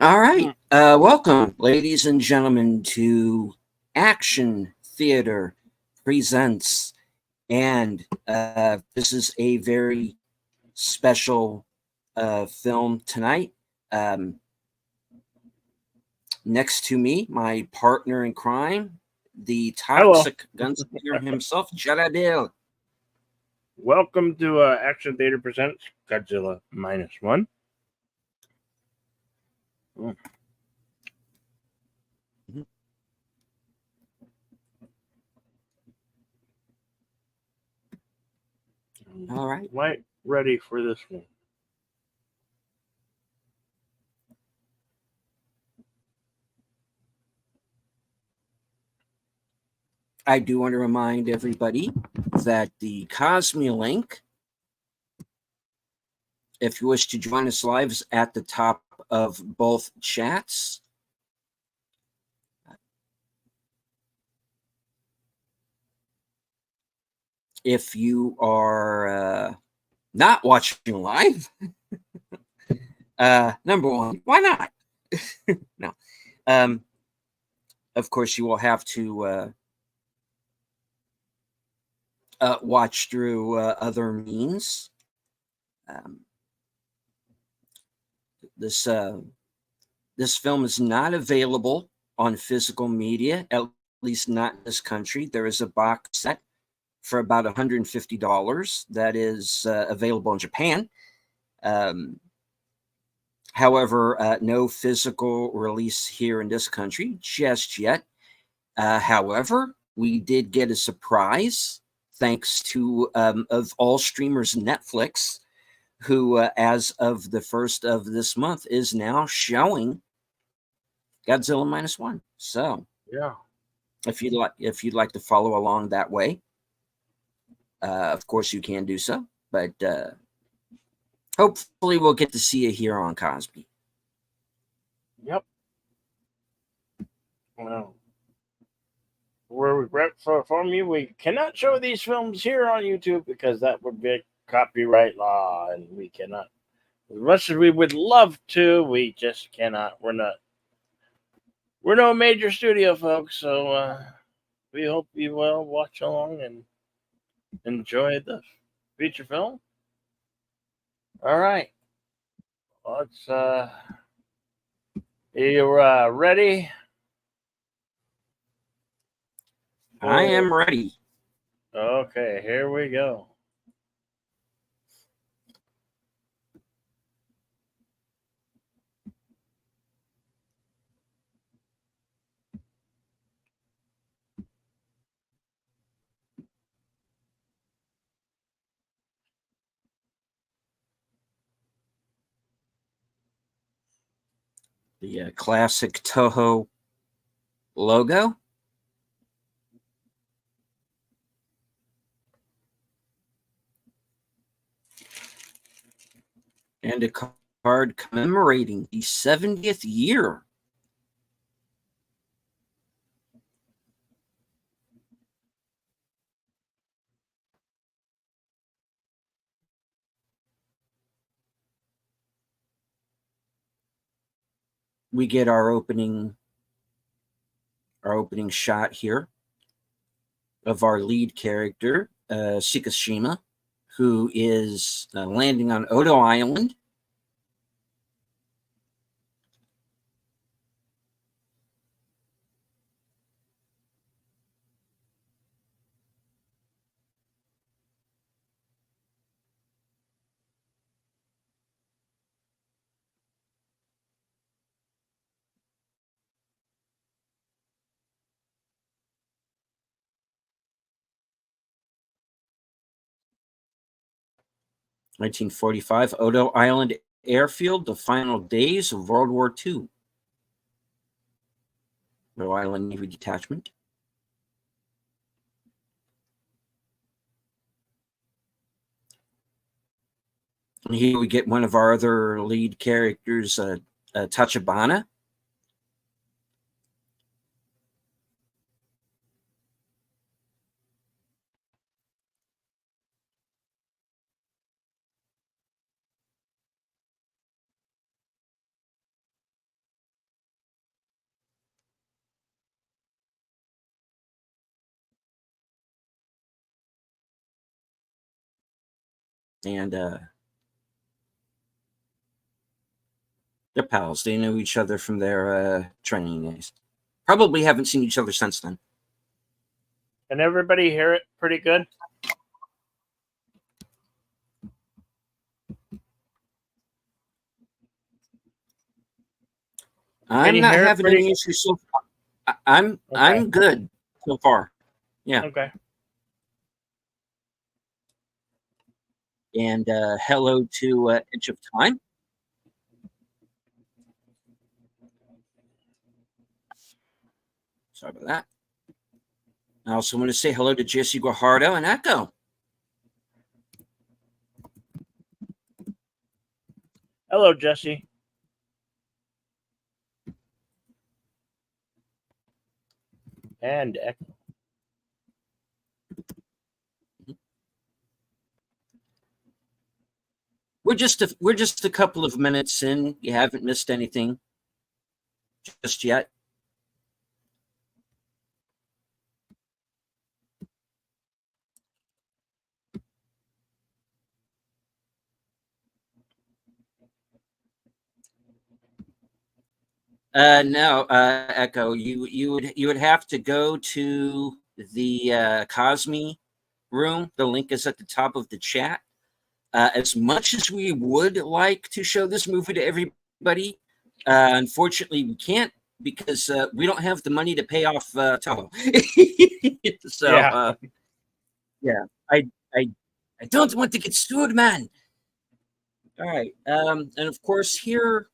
All right. Welcome, ladies and gentlemen, to Action Theater Presents. And this is a very special film tonight. Um, Next to me, my partner in crime, the Hello. toxic gunslinger himself, Jaradil. Welcome to Action Theater Presents Godzilla -1. Mm. All right. Right, ready for this one. I do want to remind everybody that the Cosme link, if you wish to join us live, is at the top of both chats. If you are not watching live, number one, why not? No. Of course, you will have to watch through other means. Um, this this film is not available on physical media, at least not in this country. There is a box set for about $150 that is available in Japan. However, no physical release here in this country just yet. However, we did get a surprise thanks to, of all streamers, Netflix, who, as of the first of this month, is now showing Godzilla -1. So, Yeah. if you'd like to follow along that way, of course you can do so. But hopefully, we'll get to see you here on Cosby. Yep. Well, we're regretful from you. We cannot show these films here on YouTube because that would be copyright law, and we cannot. As much as we would love to, we just cannot. We're not. We're no major studio, folks. So we hope you will watch along and enjoy the feature film. All right. Let's you ready? I am ready. Okay, here we go. The classic Toho logo. And a card commemorating the 70th year. We get our opening shot here of our lead character, Shikishima, who is landing on Odo Island. (1945) Odo Island Airfield, the final days of World War II. Odo Island Navy Detachment. And here we get one of our other lead characters, Tachibana. and they're pals. They know each other from their training days. Probably haven't seen each other since then. Can everybody hear it pretty good? I'm you not hear it having pretty- any issues so far. Okay. I'm good so far. Yeah. Okay. And hello to Edge of Time. Sorry about that. I also want to say hello to Jesse Guajardo and Echo. Hello, Jesse. And Echo. We're just a couple of minutes in. You haven't missed anything just yet. No, Echo. You would have to go to the Cosme room. The link is at the top of the chat. As much as we would like to show this movie to everybody, unfortunately we can't because we don't have the money to pay off Toho. So Yeah. yeah, I I I don't want to get sued, man. All right, and of course here,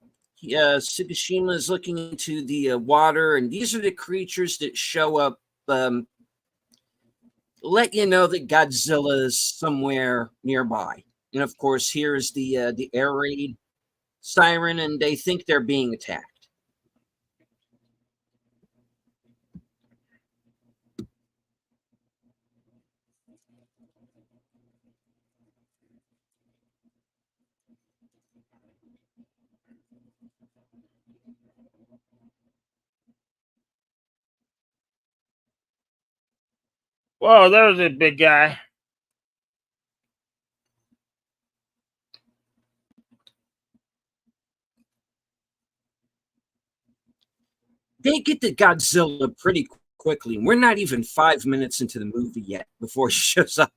Tsukishima is looking into the water, and these are the creatures that show up. Let you know that Godzilla is somewhere nearby. And of course, here is the air raid siren, and they think they're being attacked. Whoa, there's a big guy. They get to Godzilla pretty quickly. We're not even 5 minutes into the movie yet before he shows up.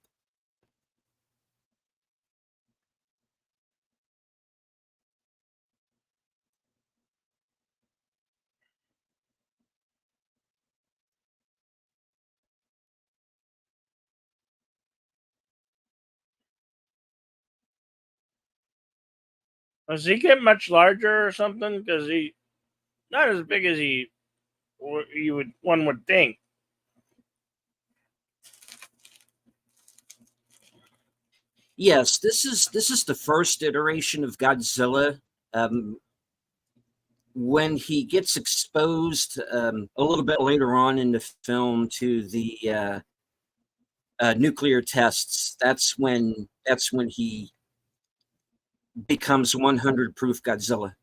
Does he get much larger or something? Because he not as big as one would think. Yes, this is the first iteration of Godzilla. When he gets exposed a little bit later on in the film to the nuclear tests, that's when he becomes 100 proof Godzilla.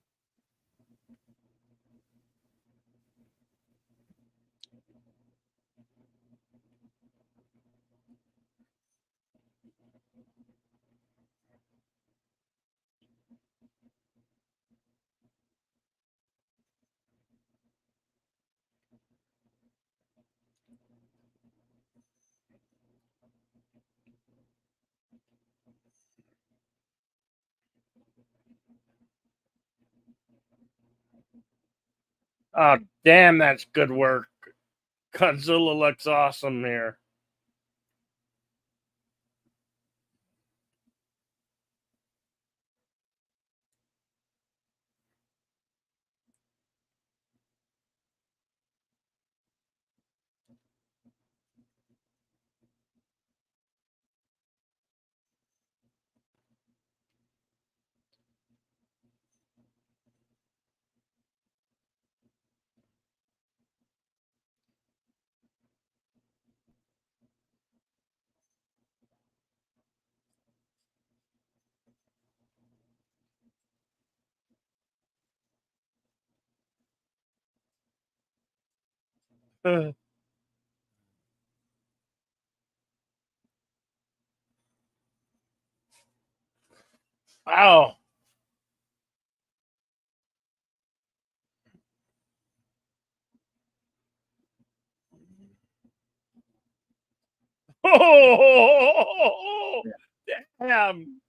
Oh, damn, that's good work. Godzilla looks awesome here. Wow. Oh, damn.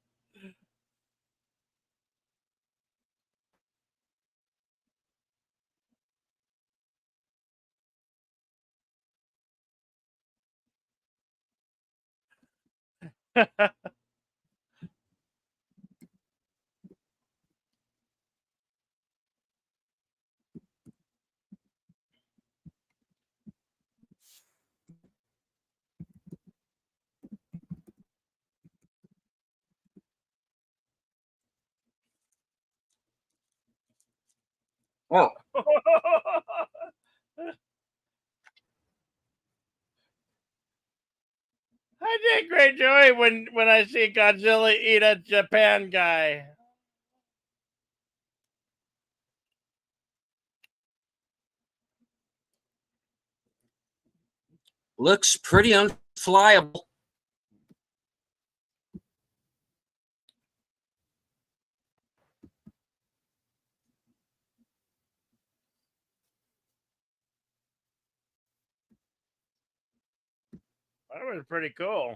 Oh, I take great joy when I see Godzilla eat a Japan guy. looks pretty unflyable. That was pretty cool.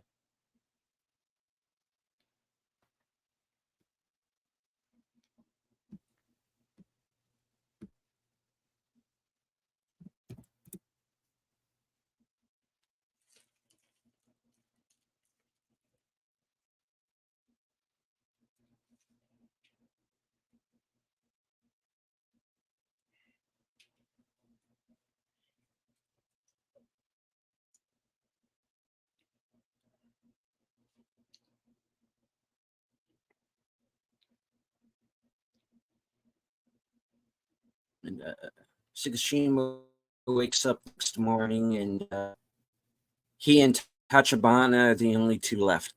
And Shikishima wakes up next morning, and he and Tachibana are the only two left.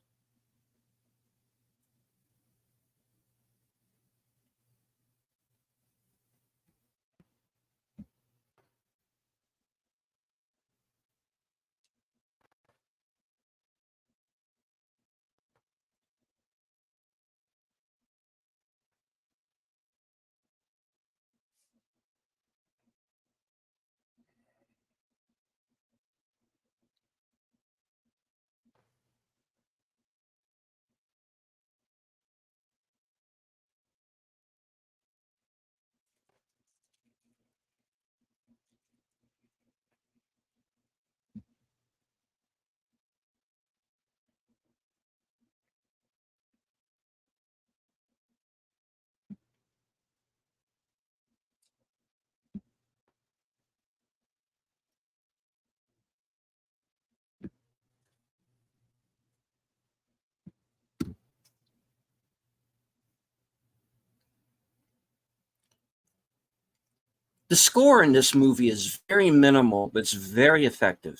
The score in this movie is very minimal, but it's very effective.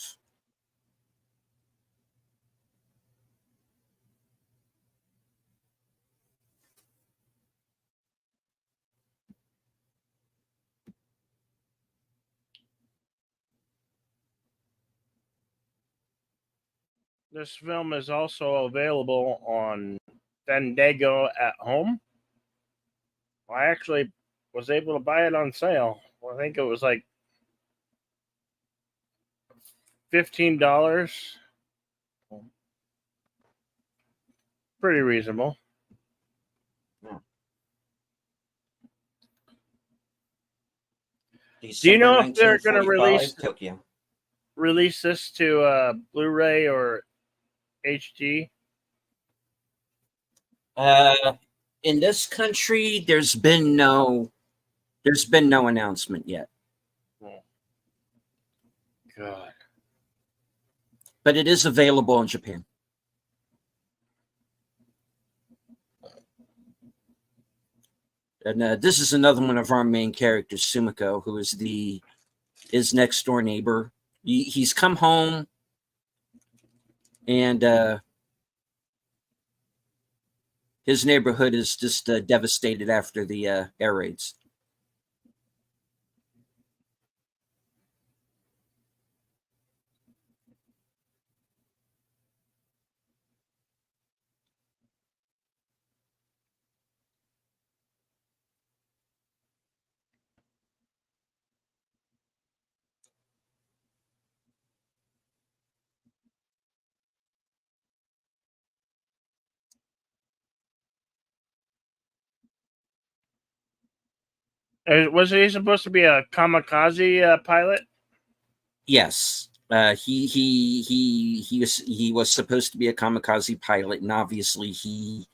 This film is also available on Fandango at home. I actually was able to buy it on sale. I think it was like $15. Pretty reasonable. Do you December know if they're going to 1945, Tokyo. release this to Blu-ray or HD? In this country, there's been no announcement yet, Oh, God. but it is available in Japan. And this is another one of our main characters, Sumiko, who is his next door neighbor. He's come home, and his neighborhood is just devastated after the air raids. Was he supposed to be a kamikaze pilot? Yes. He was supposed to be a kamikaze pilot, and obviously he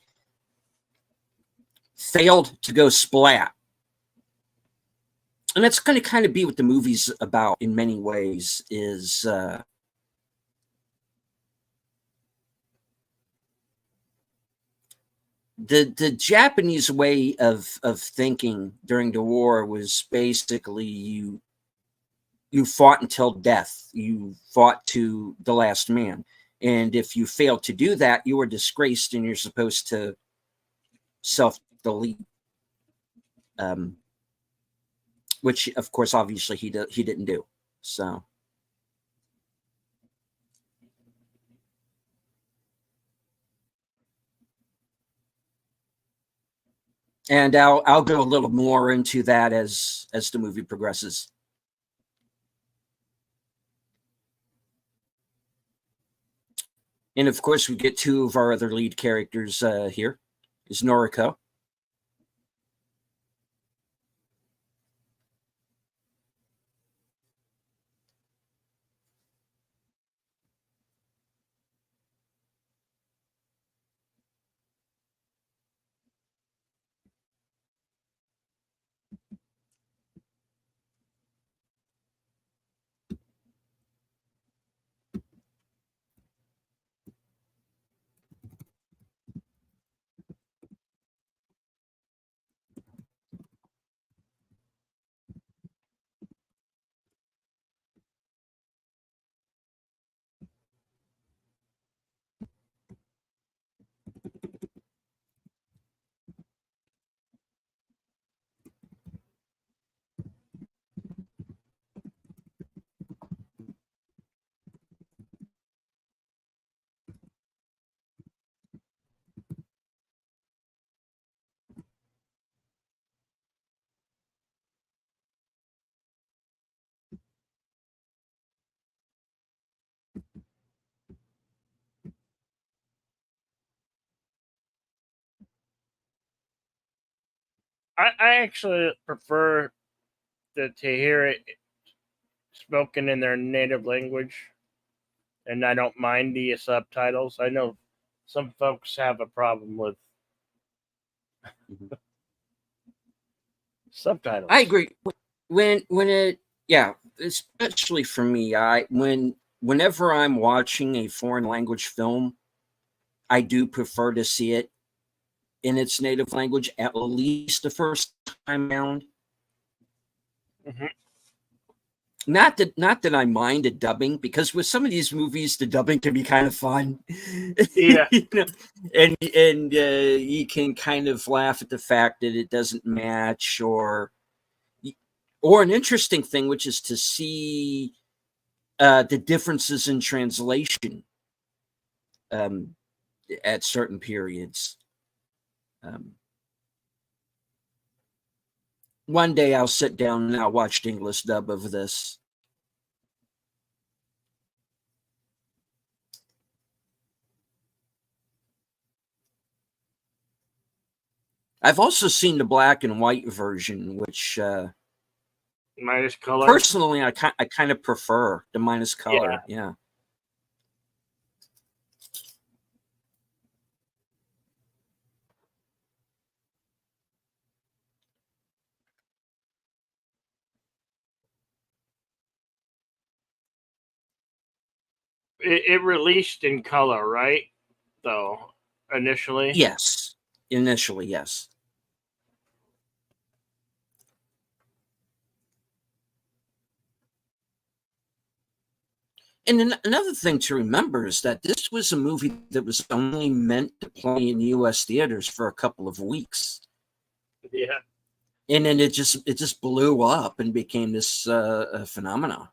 failed to go splat. And that's going to kind of be what the movie's about in many ways. Is the Japanese way of thinking during the war was basically you fought until death. You fought to the last man. And if you failed to do that, you were disgraced and you're supposed to self delete. Um, which, of course, obviously he didn't do. So, and I'll go a little more into that as the movie progresses. And of course, we get two of our other lead characters here. Is Noriko. I actually prefer to hear it spoken in their native language, and I don't mind the subtitles. I know some folks have a problem with Mhm. subtitles. I agree. When it yeah, especially for me, whenever I'm watching a foreign language film, I do prefer to see it in its native language at least the first time around. Mhm. Not that I mind a dubbing, because with some of these movies the dubbing can be kind of fun. Yeah. You know, and you can kind of laugh at the fact that it doesn't match, or an interesting thing, which is to see the differences in translation um, at certain periods. Um, One day I'll sit down and I'll watch the English dub of this. I've also seen the black and white version, which Minus color. personally I kind of prefer the minus Yeah. color. Yeah. It released in color, right? Though initially. Yes. Initially, yes. And another thing to remember is that this was a movie that was only meant to play in U.S. theaters for a couple of weeks, Yeah. and then it just blew up and became this phenomena.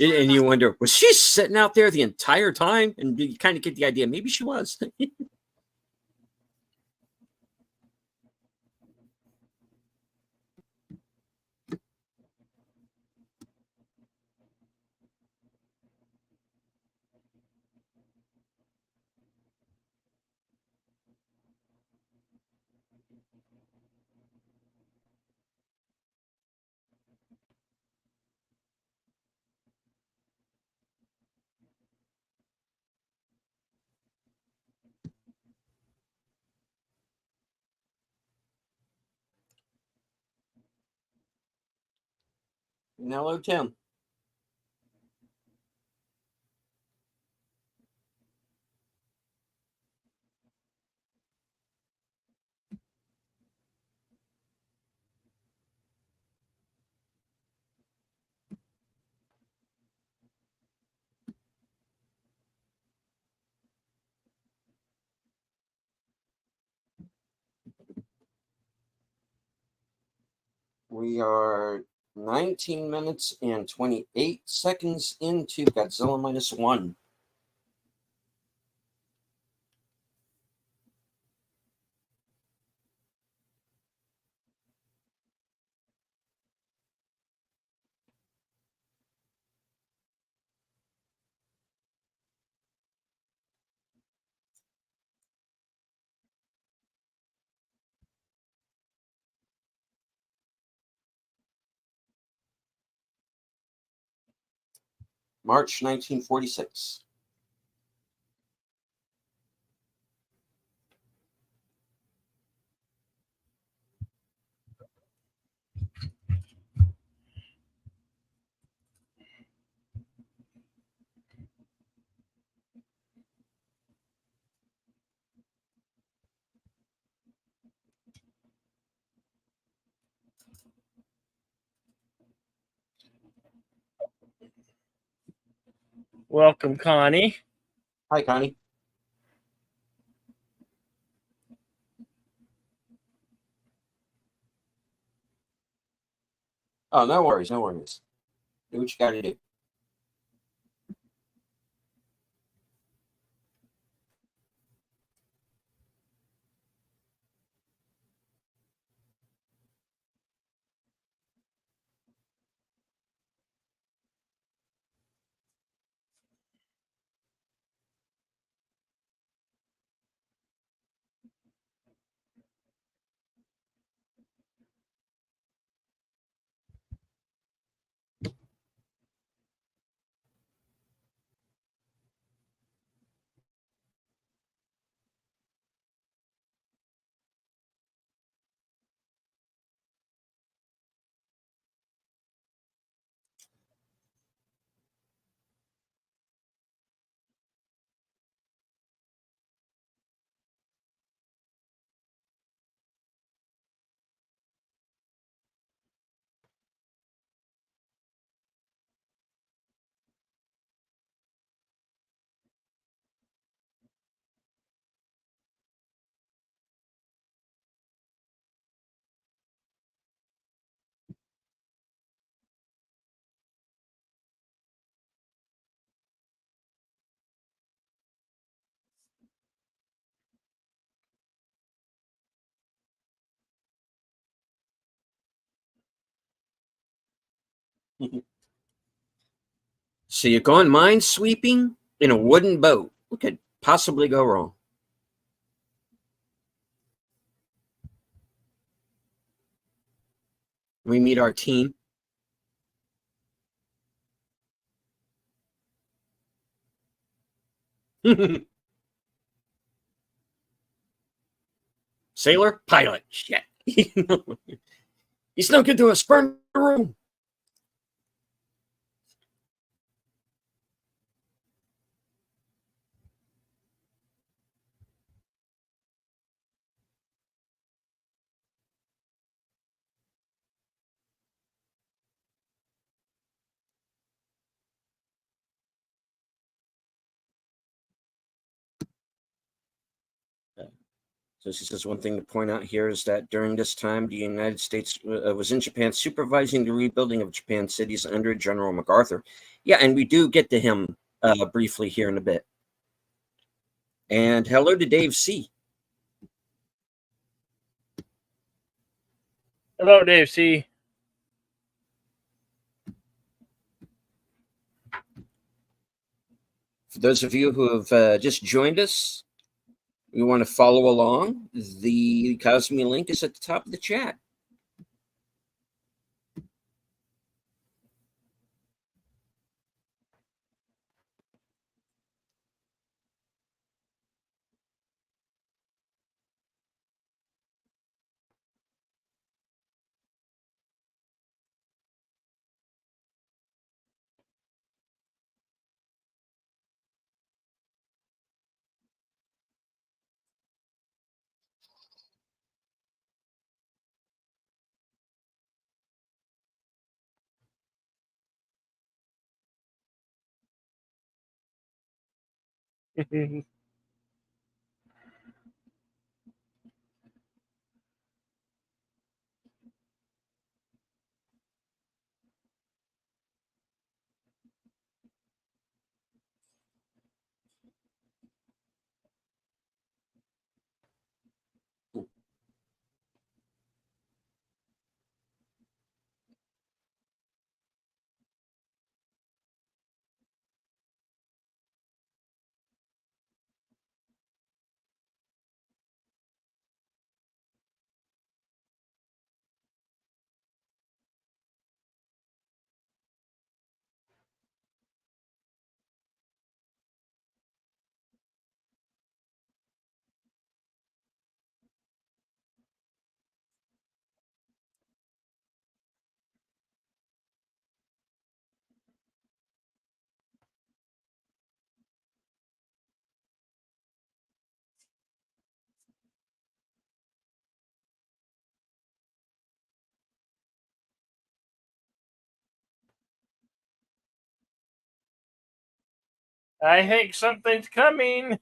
And you wonder, was she sitting out there the entire time? And you kind of get the idea. Maybe she was. Hello, Tim. We are 19 minutes and 28 seconds into Godzilla -1. March 1946. Welcome, Connie. Hi, Connie. Oh, no worries, no worries. Do what you got to do. So you're going mine sweeping in a wooden boat. What could possibly go wrong? We meet our team. Sailor, pilot. Shit. He's no good to us. Burn the room. So she says one thing to point out here is that during this time, the United States was in Japan supervising the rebuilding of Japan cities under General MacArthur. Yeah, and we do get to him briefly here in a bit. And hello to Dave C. Hello, Dave C. For those of you who have just joined us, you want to follow along, the Cosme link is at the top of the chat. I think something's coming.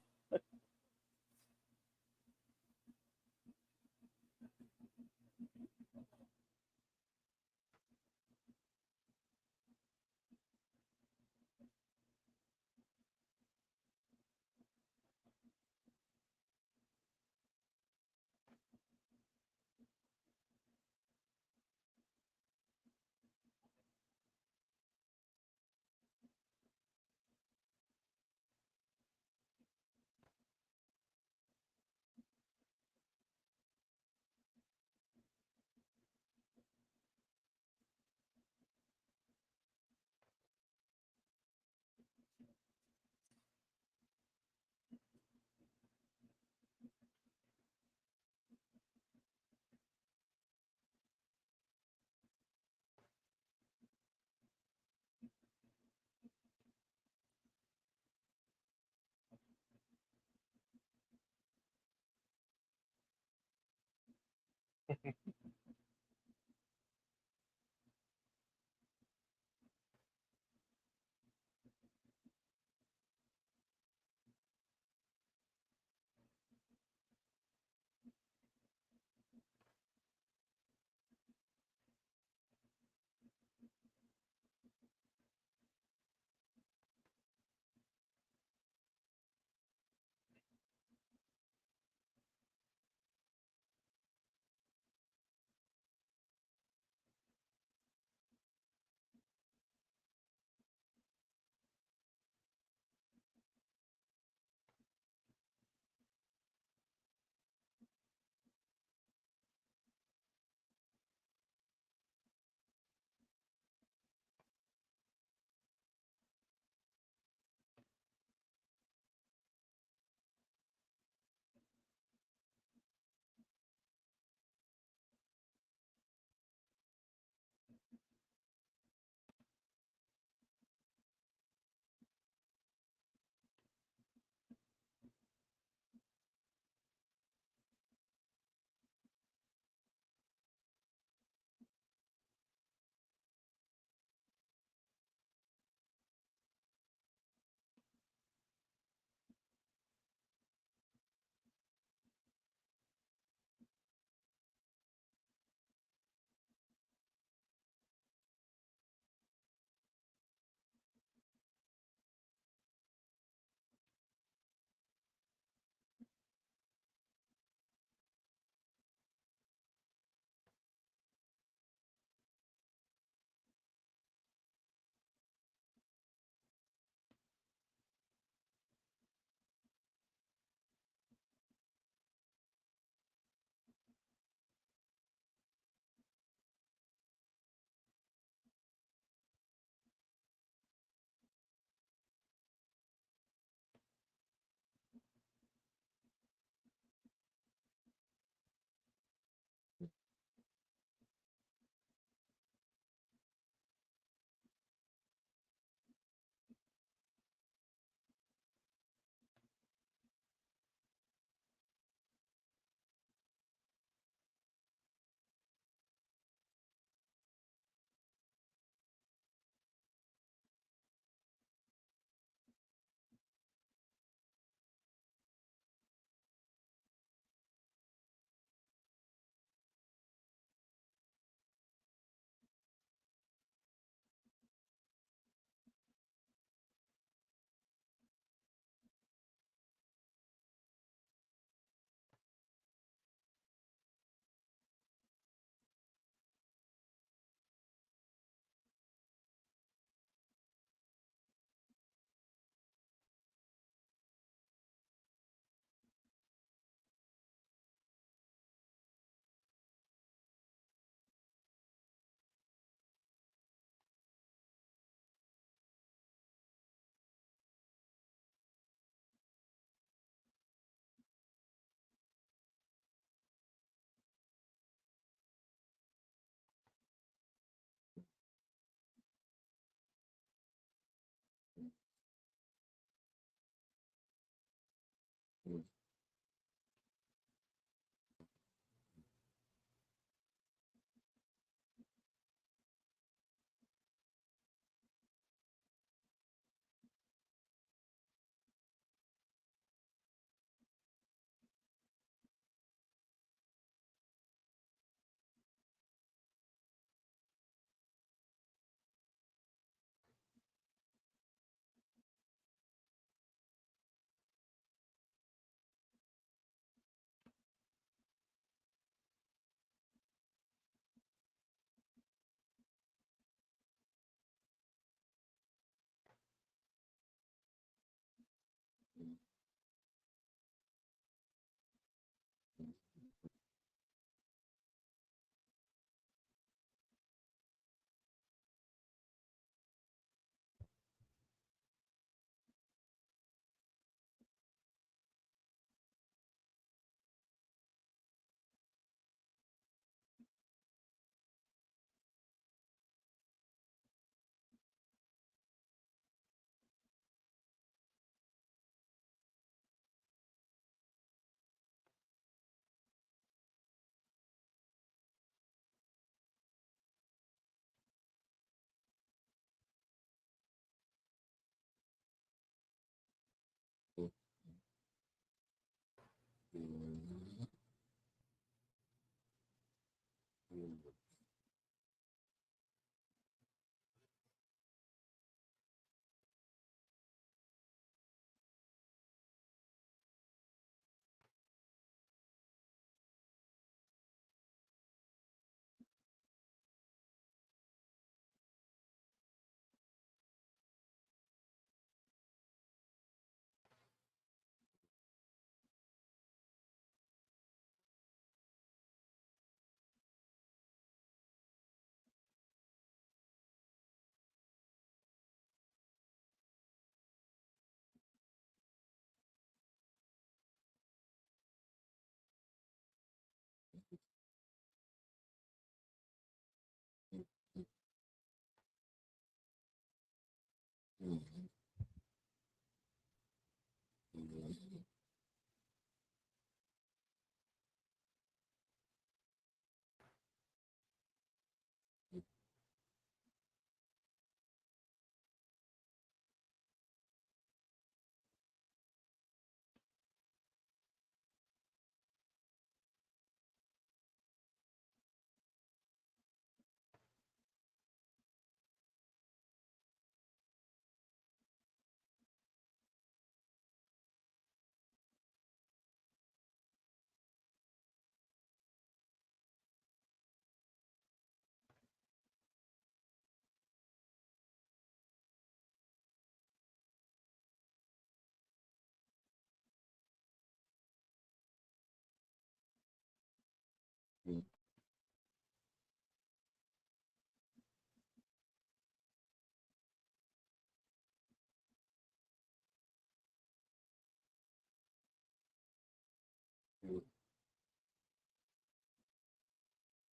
Mm,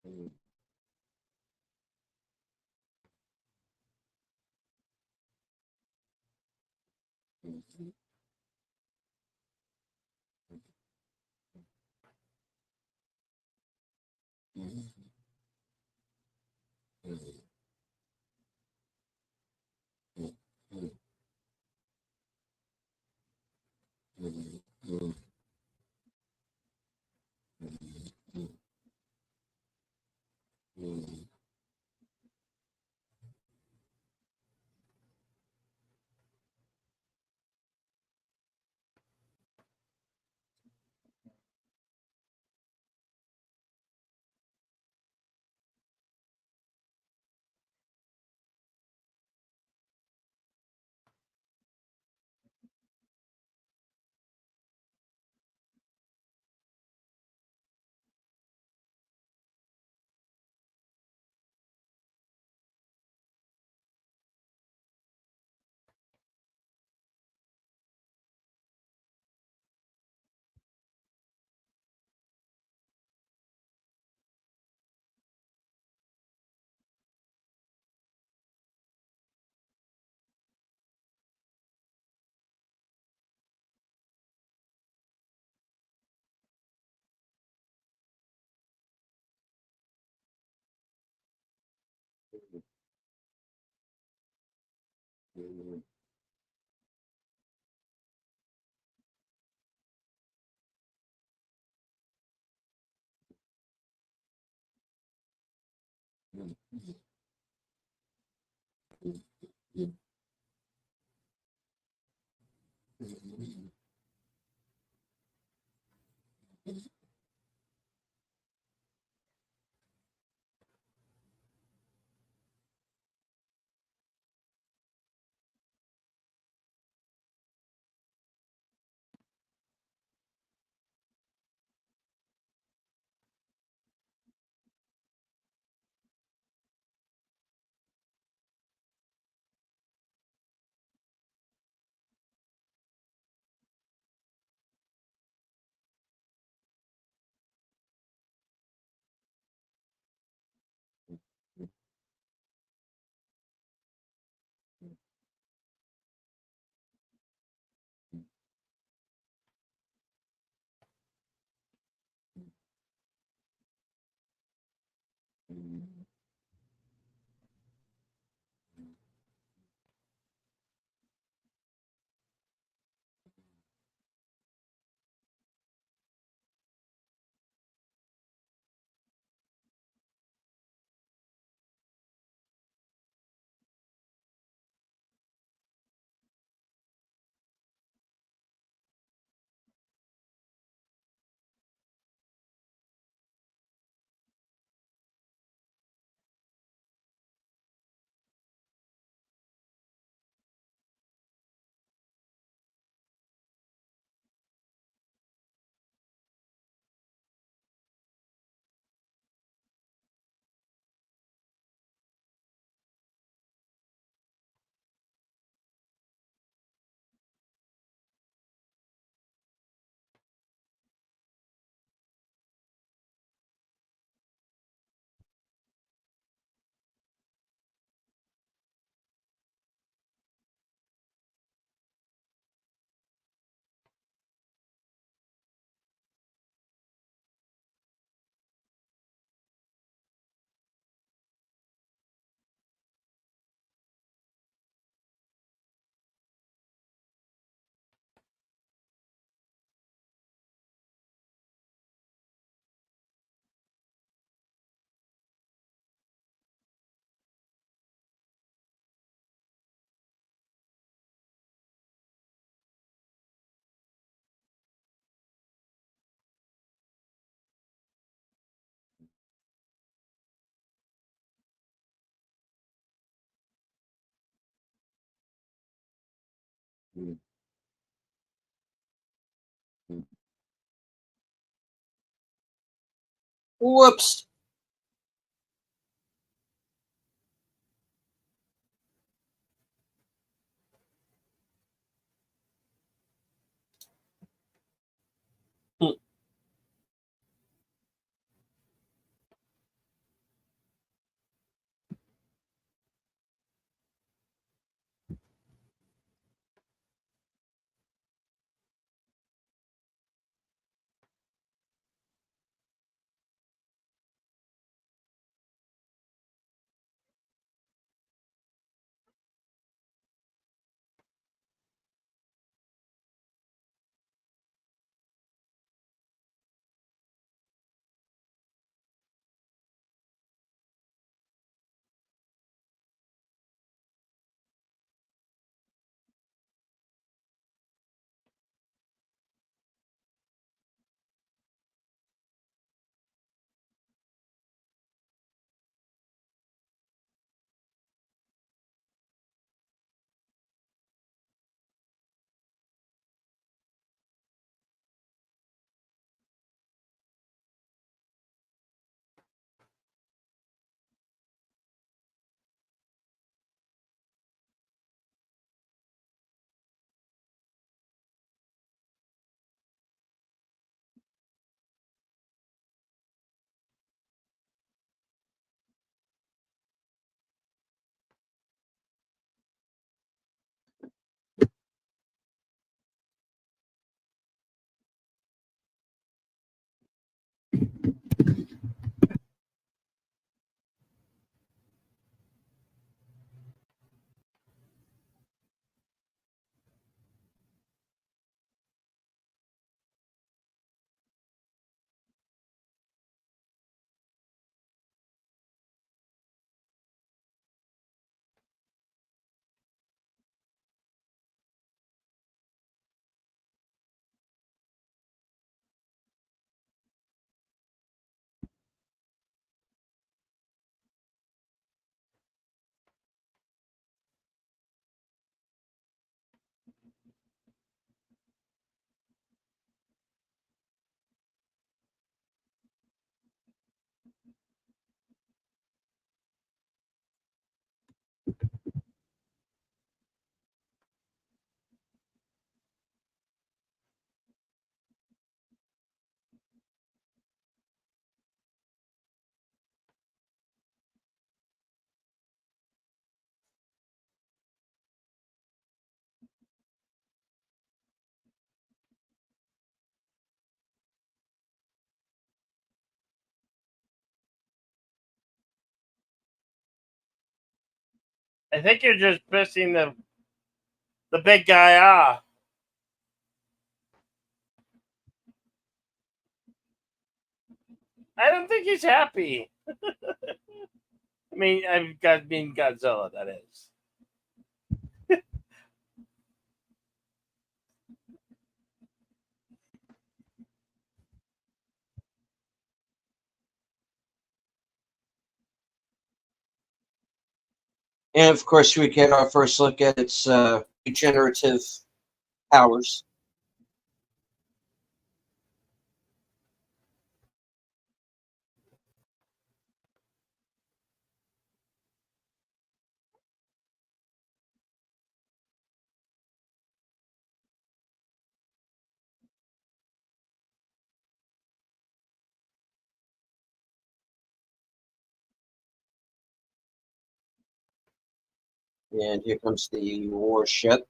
mm, mm, mm, mm, mm, mm, mm, mm, mm, mm. Whoops. I think you're just pissing the big guy off. I don't think he's happy. I mean, I've got being Godzilla, that is. And of course, we get our first look at its regenerative powers. And here comes the warship.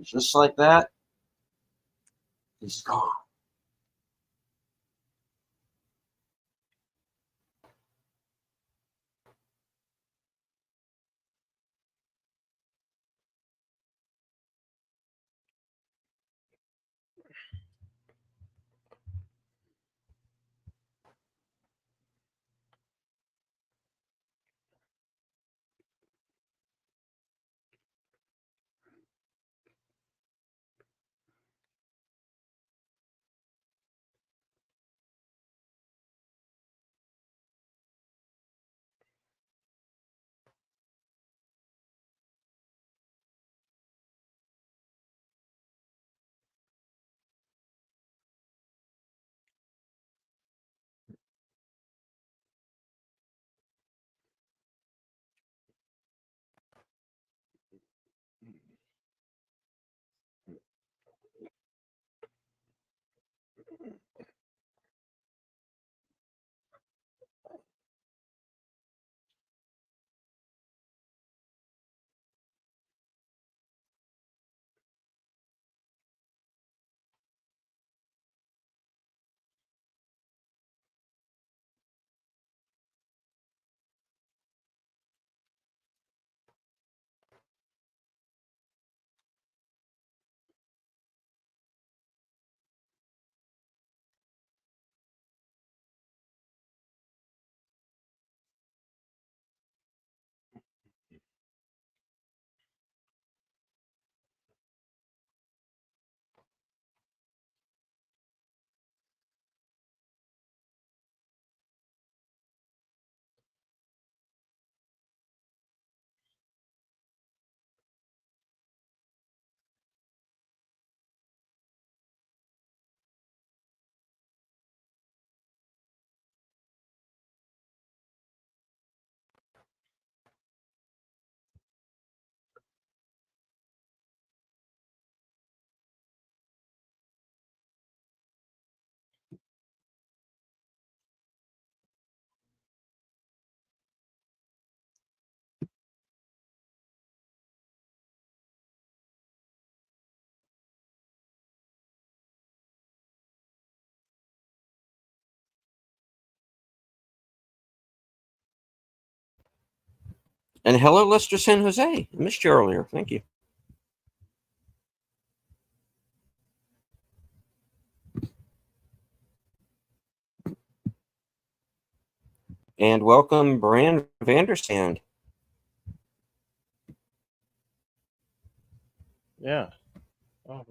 Just like that, he's gone. And hello, Lester San Jose. I missed you earlier. Thank you. And welcome, Brand Vandersand. Yeah. Oh,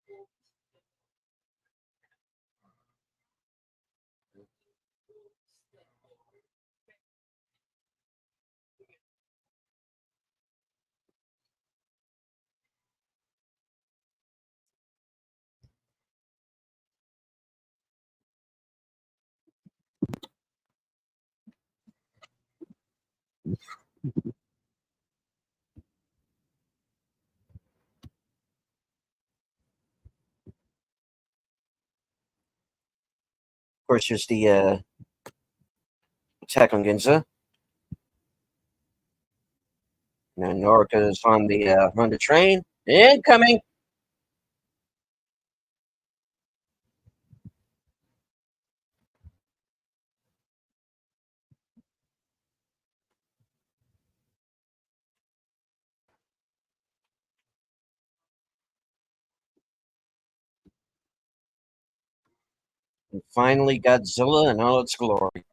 Of course, there's the attack on Ginza. Now Norika is on the train. Incoming. And finally, Godzilla in all its glory.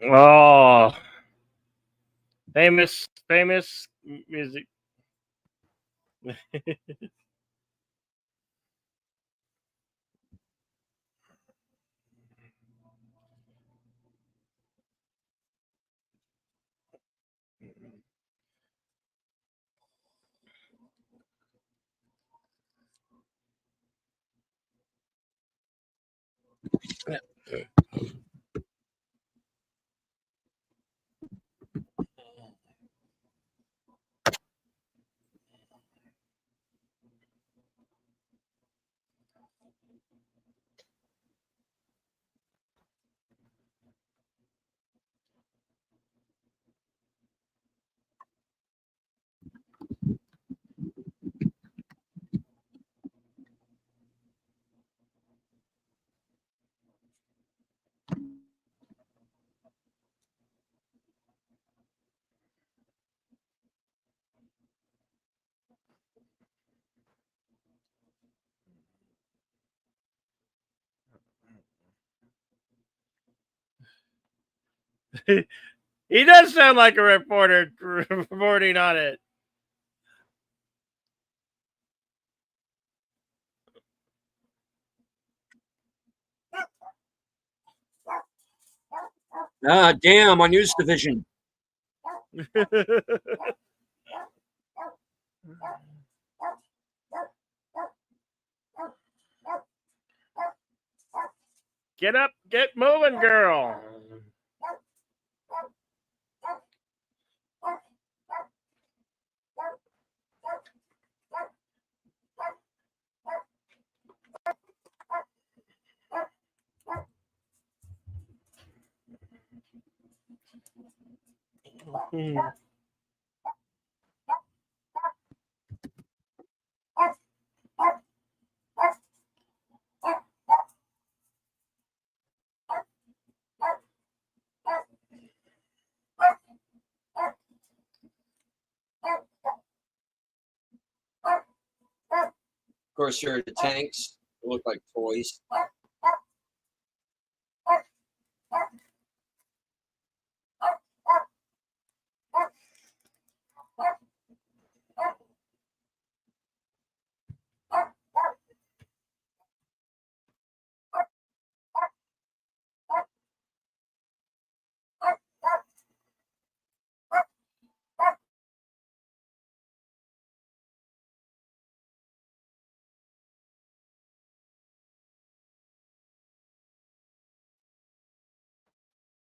Oh, famous music. He does sound like a reporter reporting on it. Ah, damn, on News Division. Get up, get moving, girl. Of course, here are the tanks. They look like toys.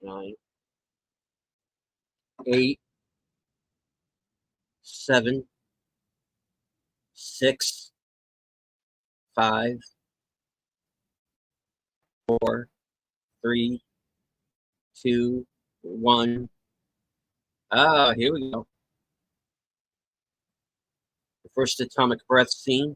Nine, 8, 7, 6, 5, 4, 3, 2, 1. Ah, here we go. The first atomic breath scene.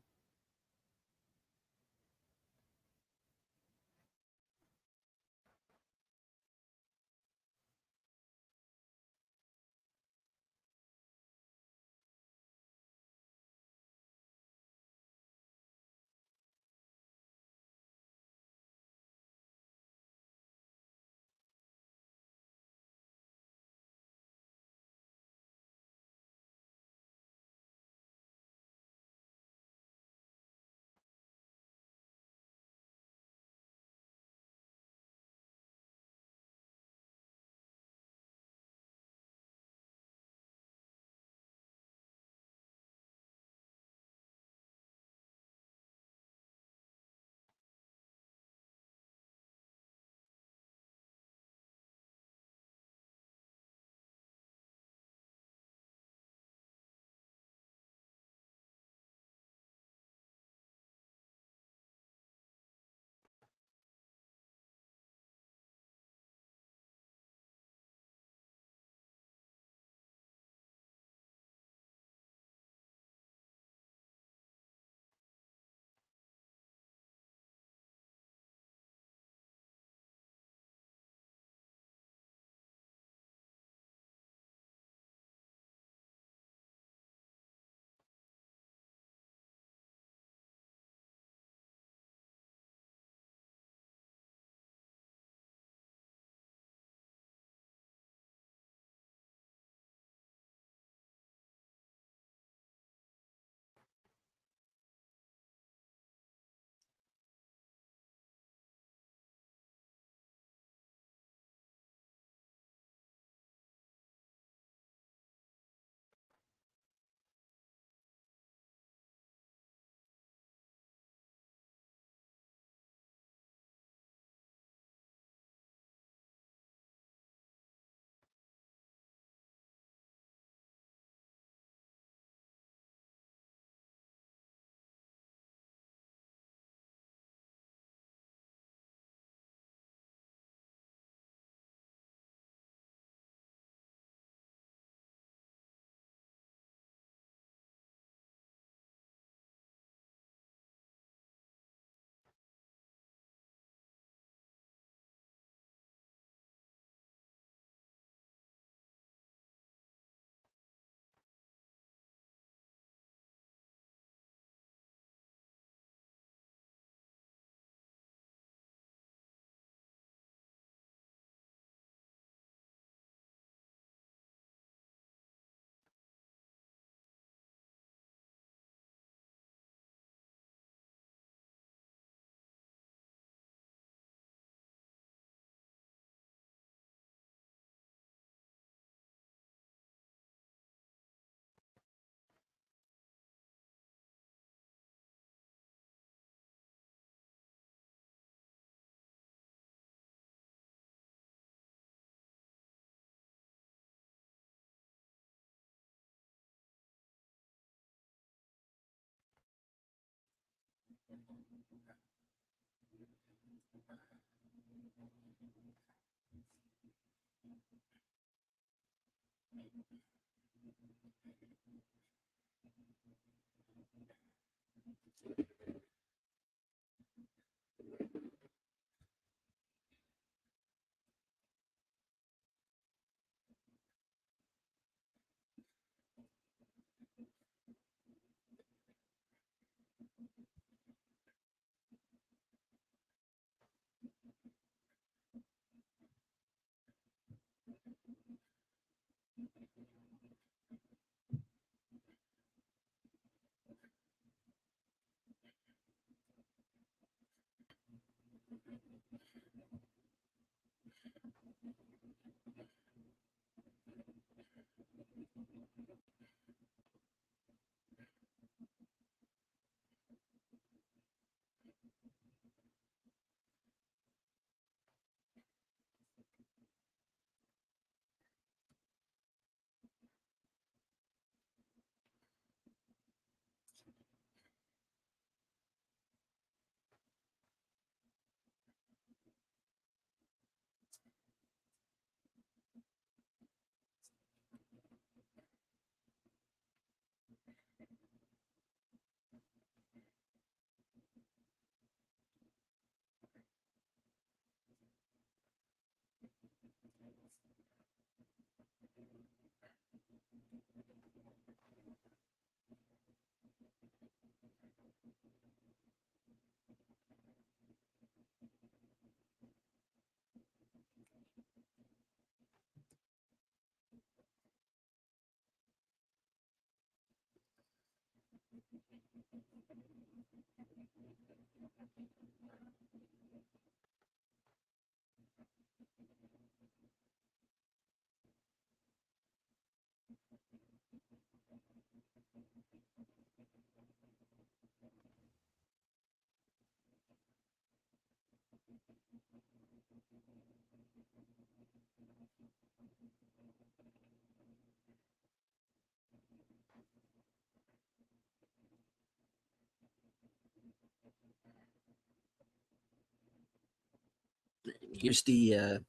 Here's the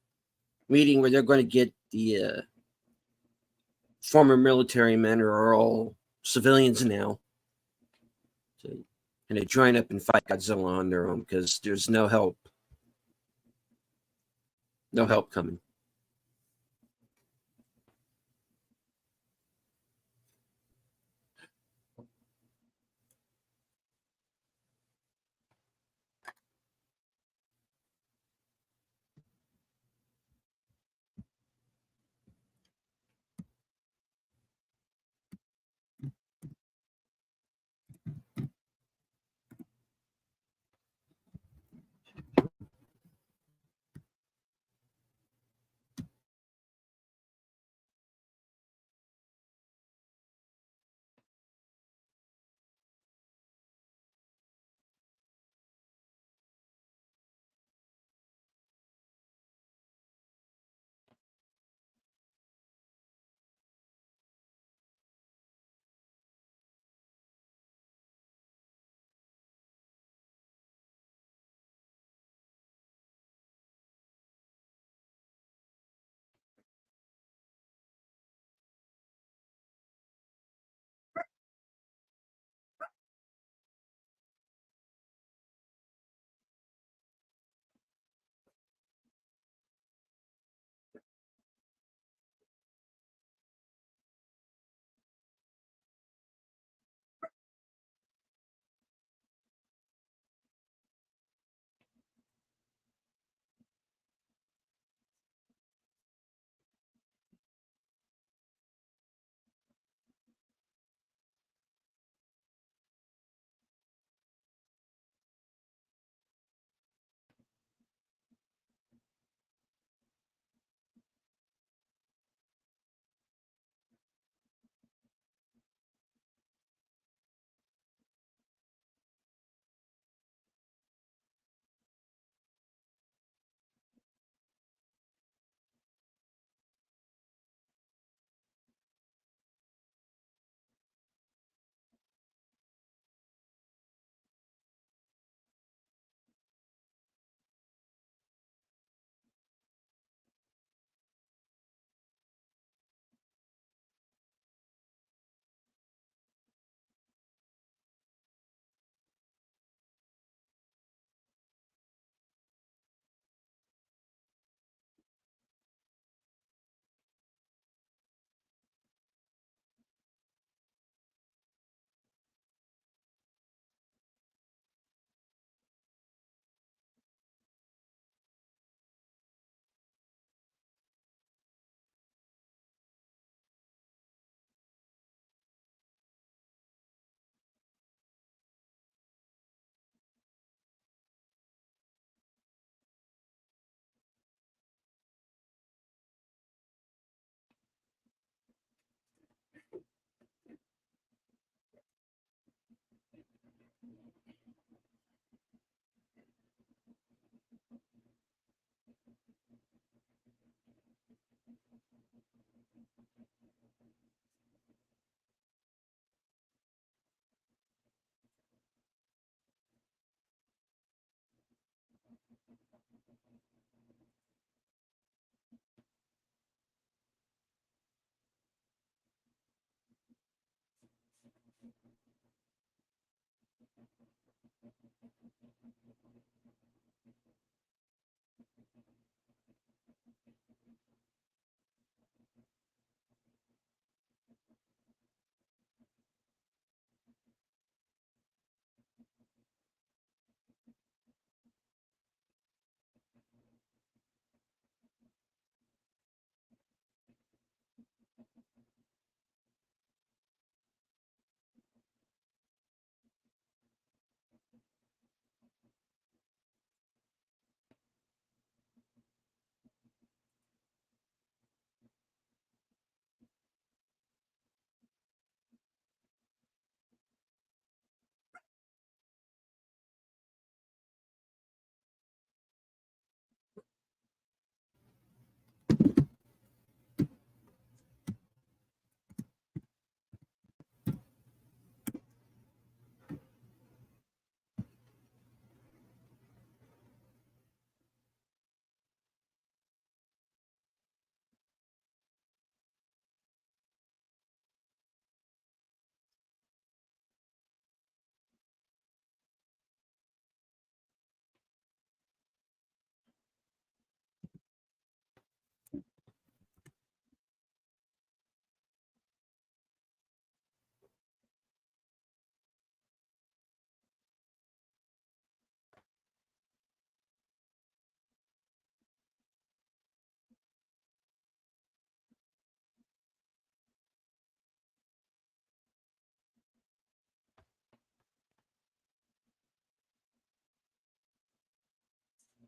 meeting where they're going to get the former military men, who are all civilians now, to kind of join up and fight Godzilla on their own, because there's no help. No help coming.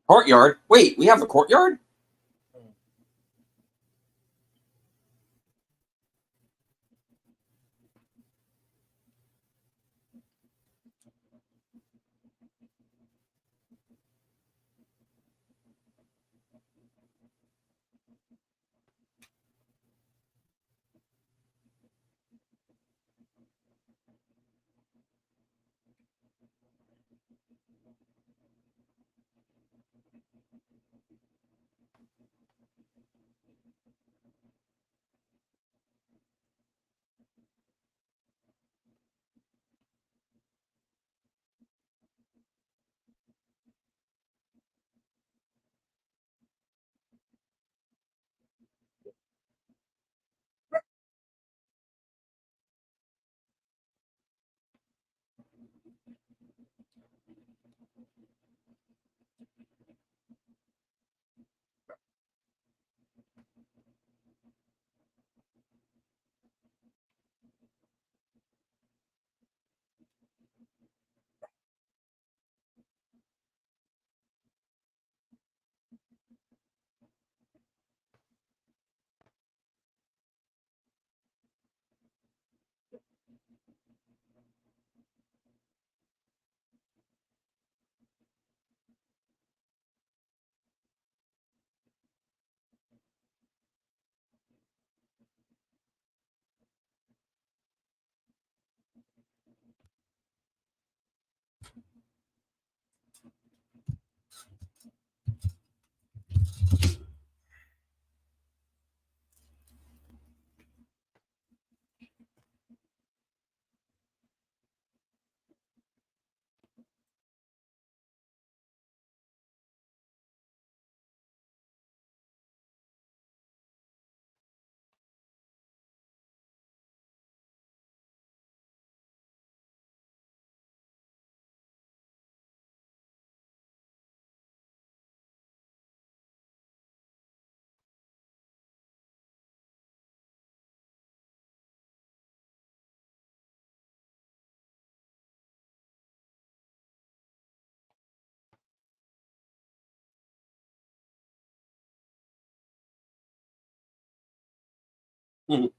Courtyard? Wait, we have a courtyard? Mhm.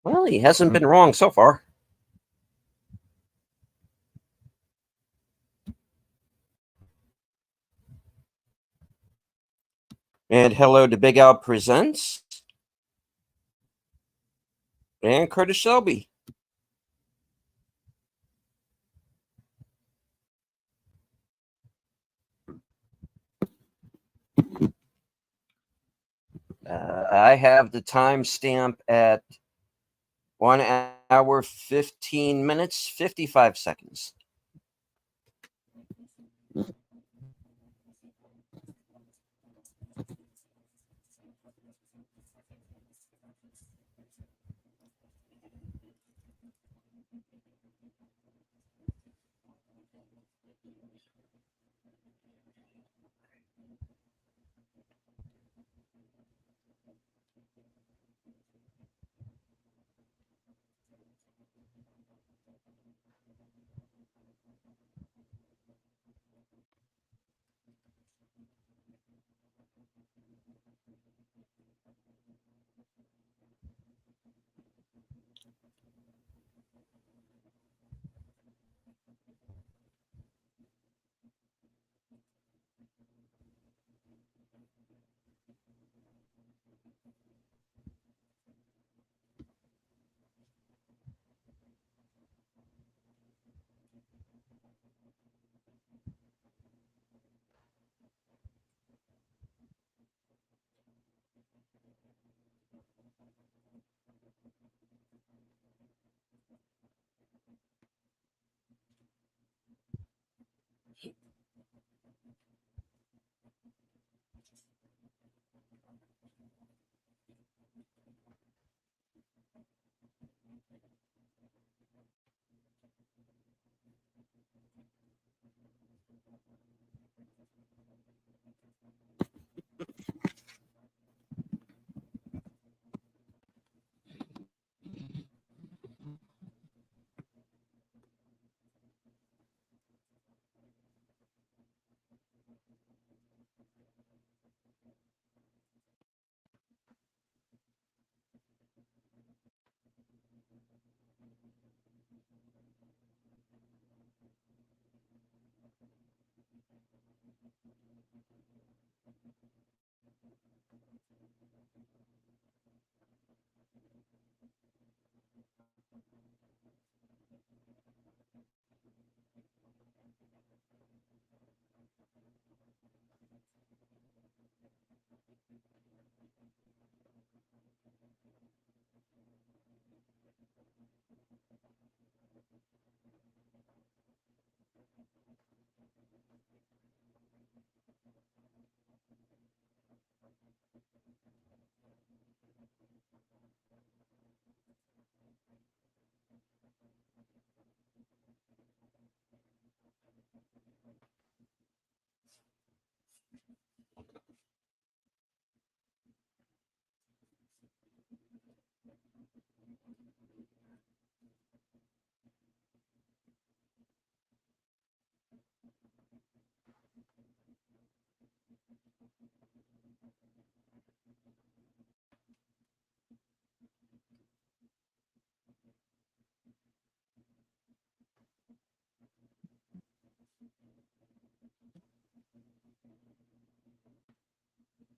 Well, he hasn't been wrong so far. And hello to Big Al Presents and Curtis Shelby. I have the timestamp at 1 hour, 15 minutes, 55 seconds.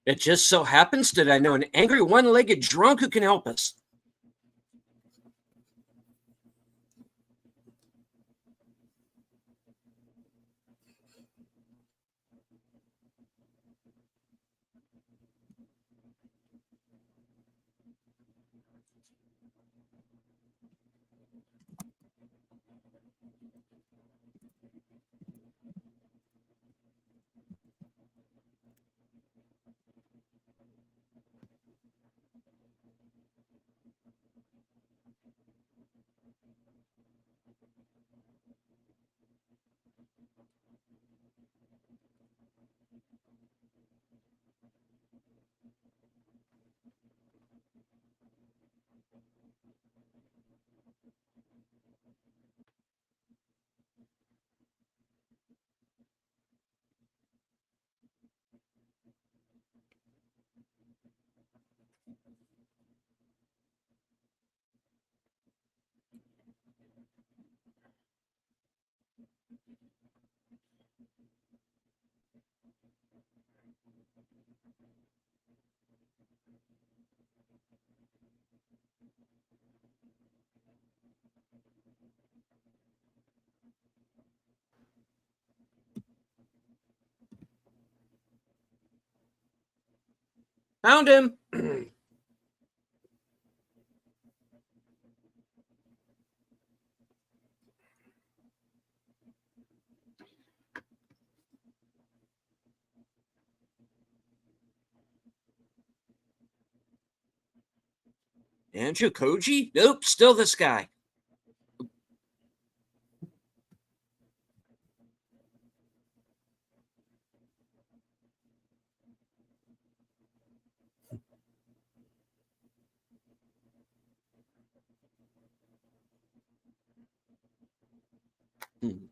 It just so happens that I know an angry one-legged drunk who can help us. Found him. Andrew Koji? Nope, still this guy. Hmm.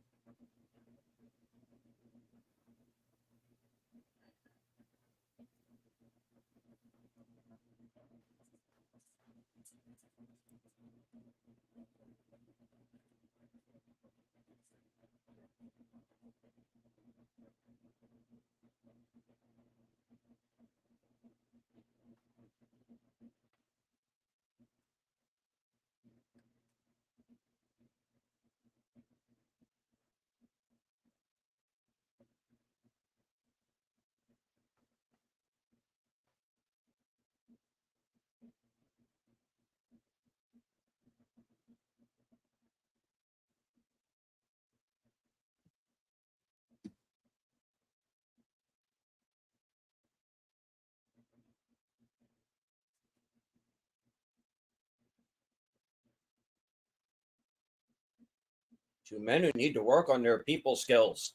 Two men who need to work on their people skills.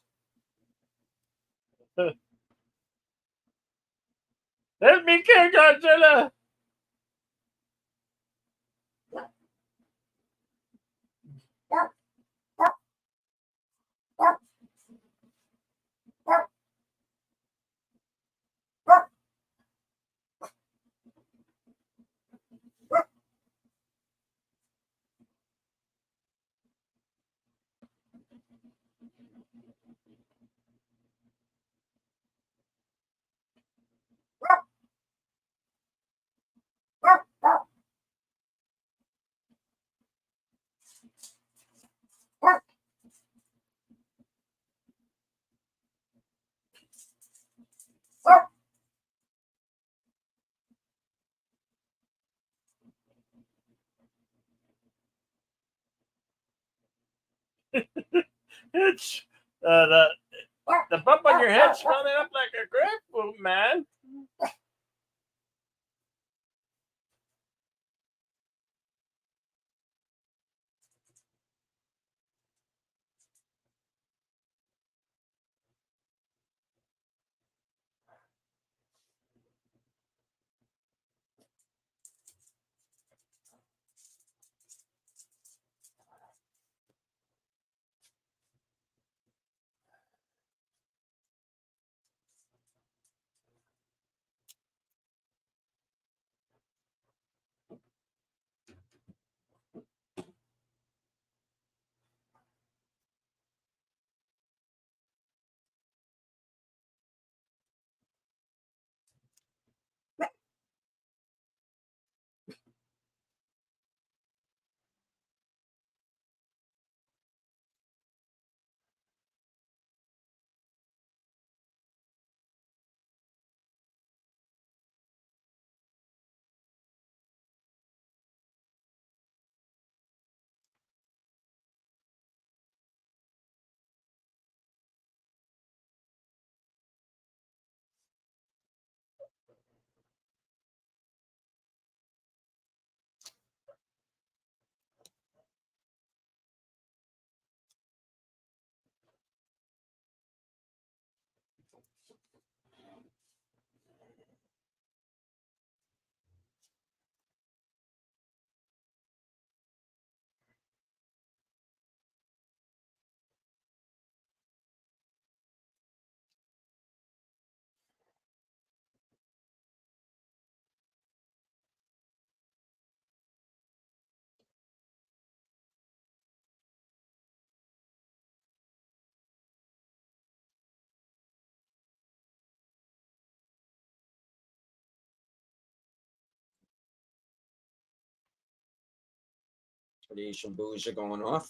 Let me kill Godzilla. It's the bump on your head swelling up like a grapefruit, man. Radiation buoys are going off.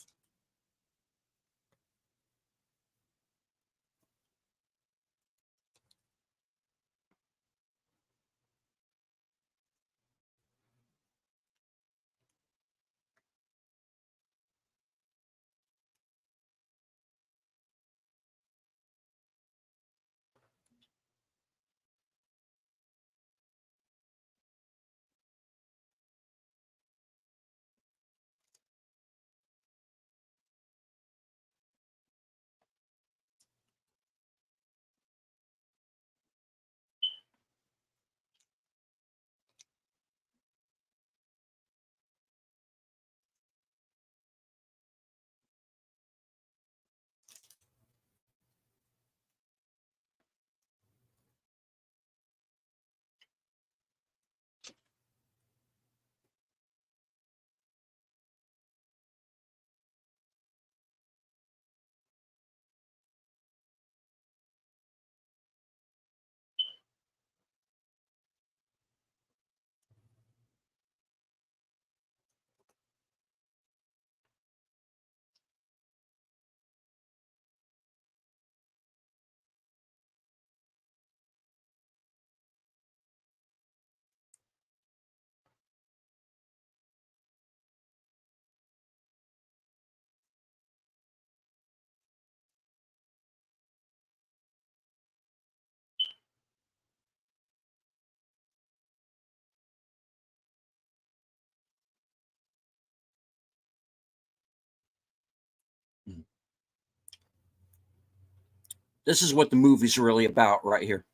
This is what the movie's really about right here.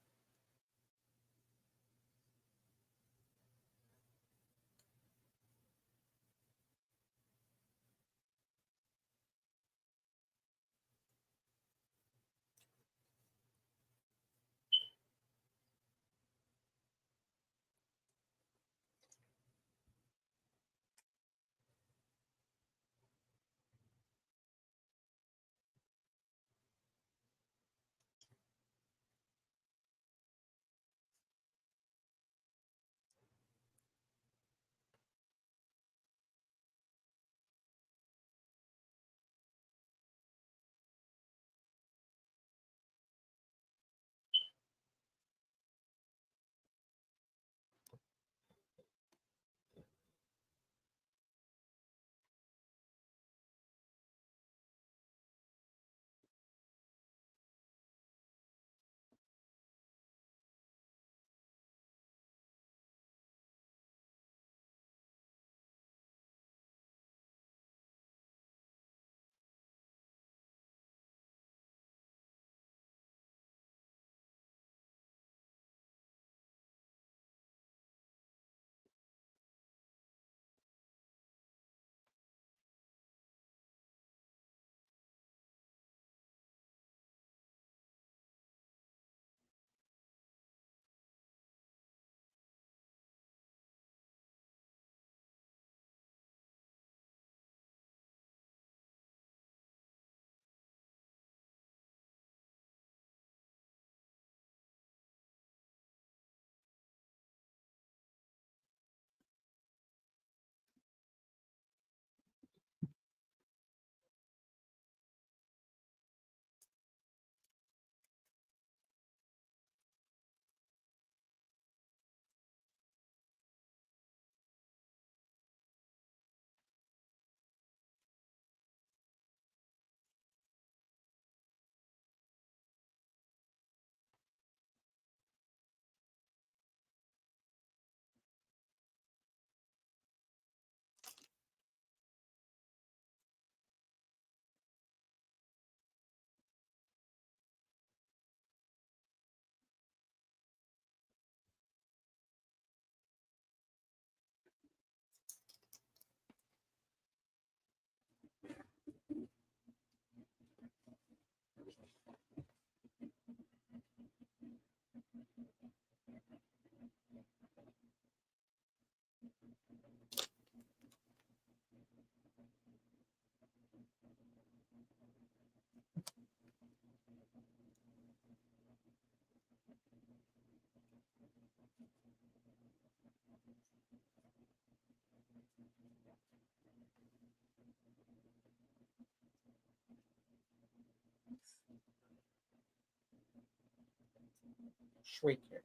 Shriek here.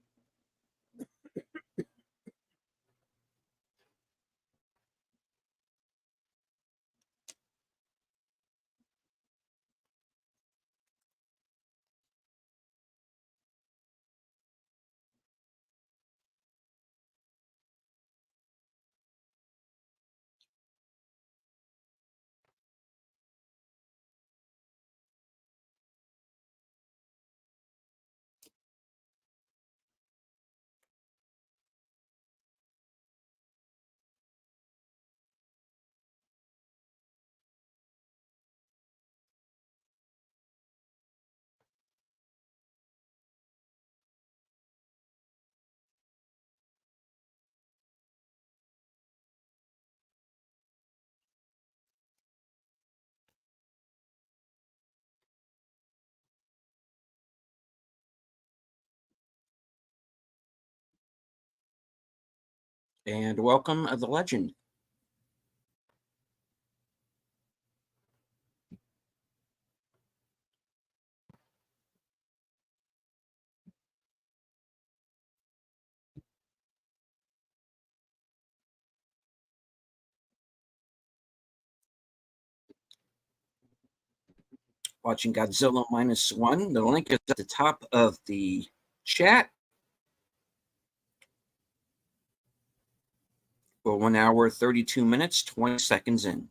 And welcome the legend. Watching Godzilla -1. The link is at the top of the chat. Well, 1 hour, 32 minutes, 20 seconds in.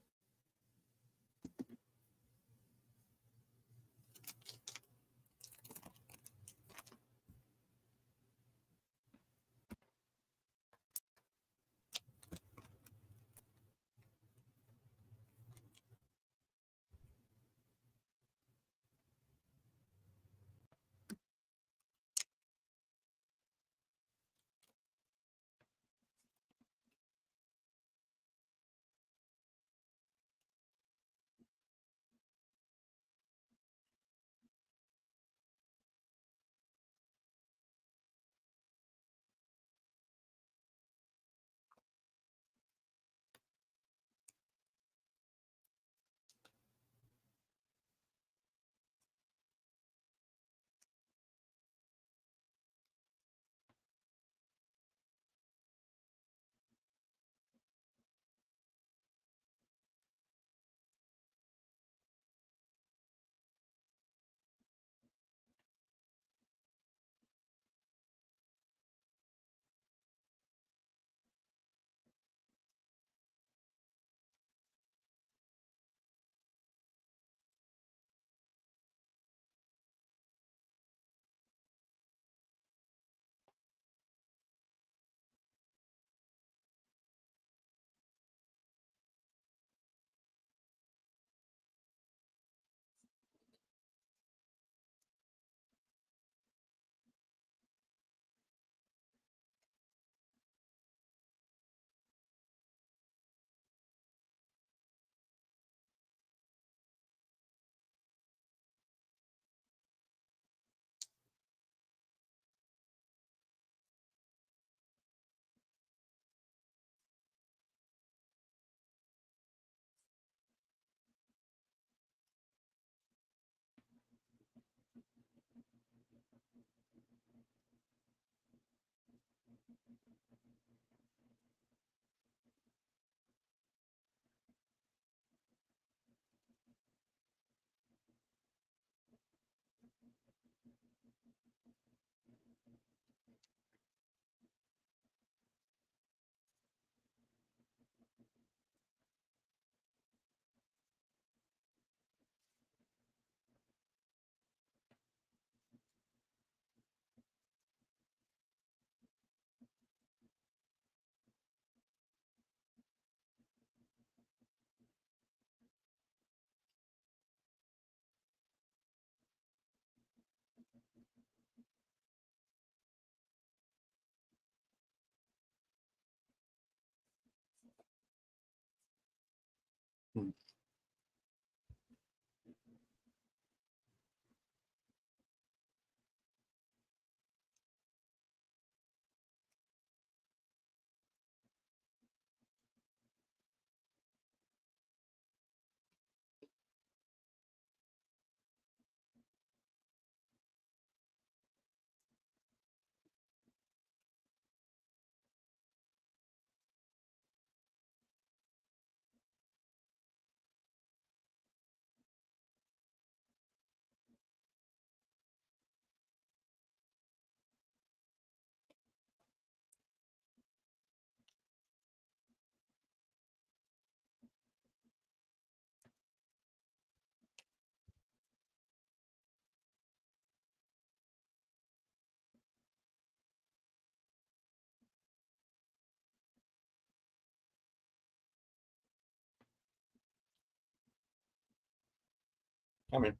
I mean,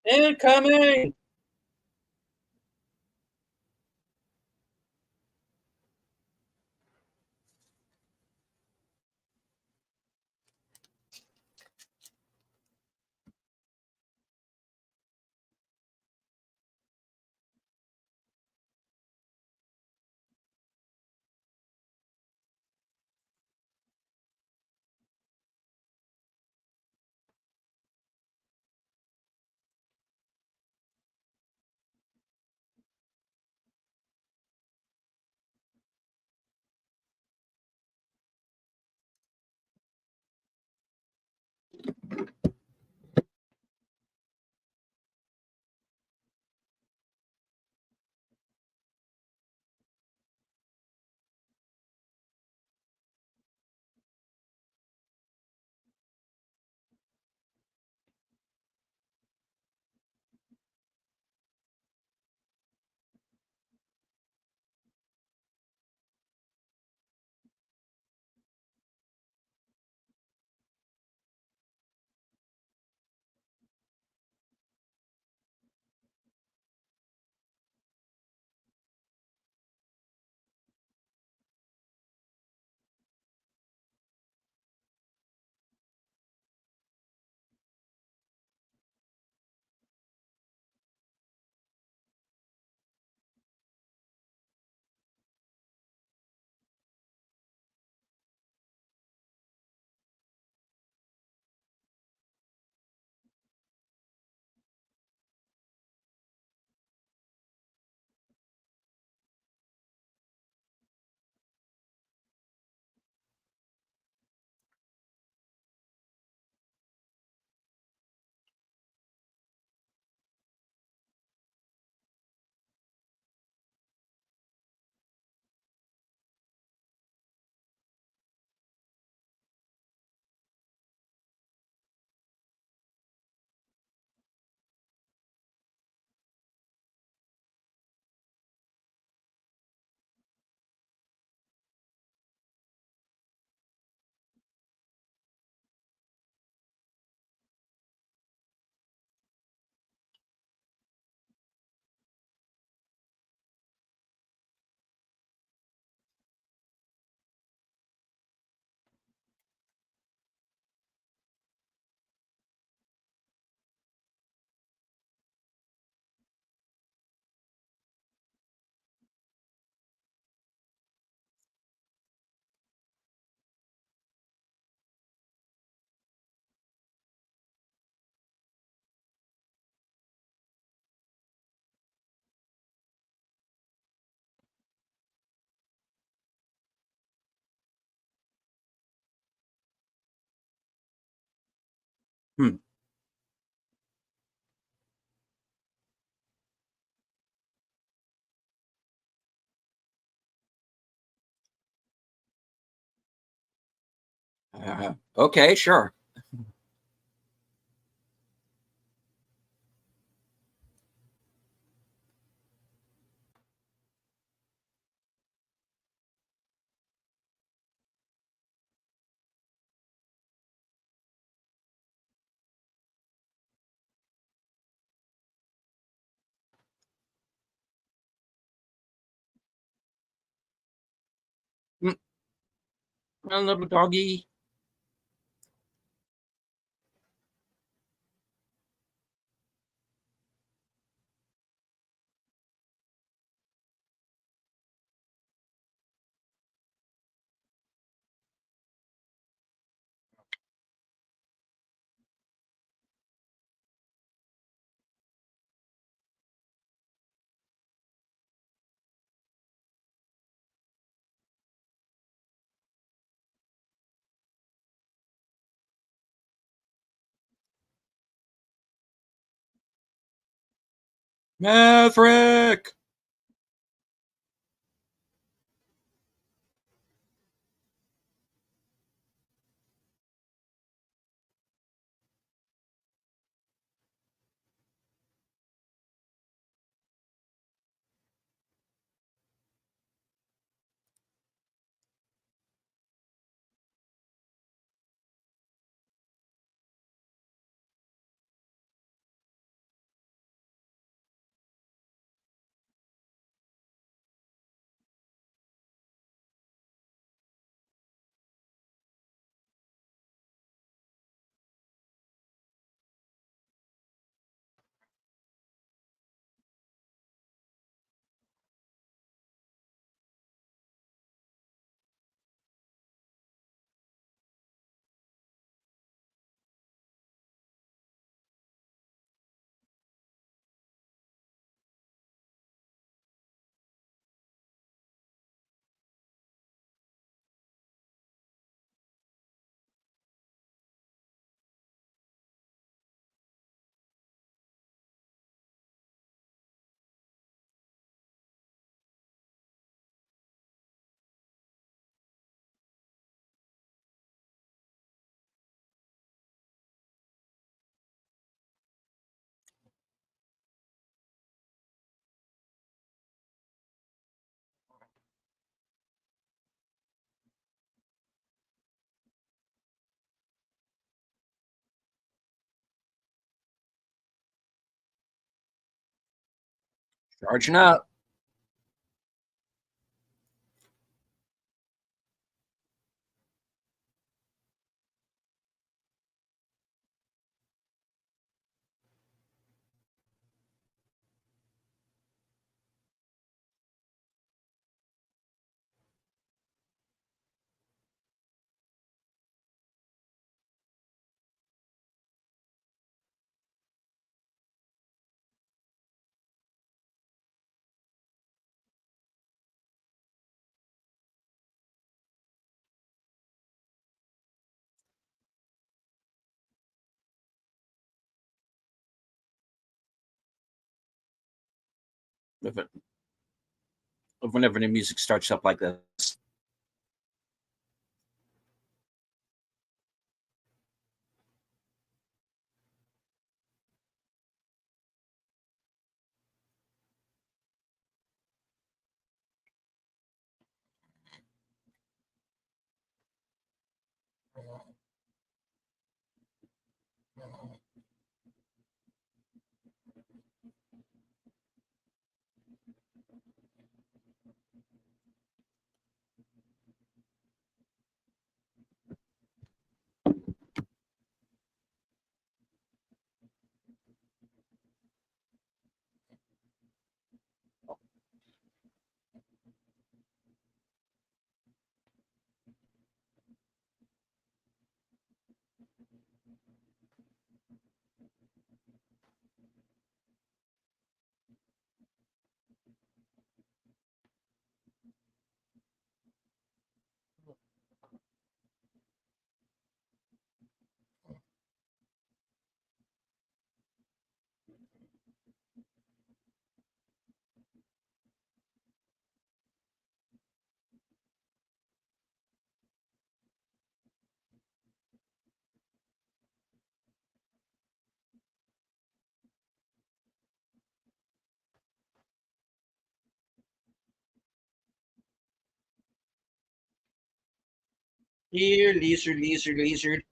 incoming. Hmm. Okay, sure. Mm, a little doggy. Maverick. Charging up. If it, whenever the music starts up like this. Here, lizard, lizard, lizard.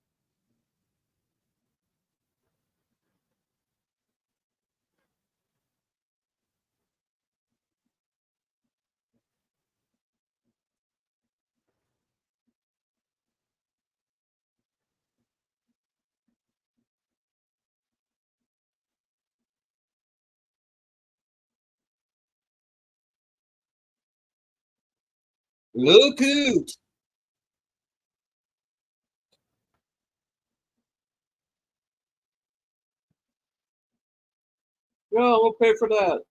Look out! No, we'll pay for that.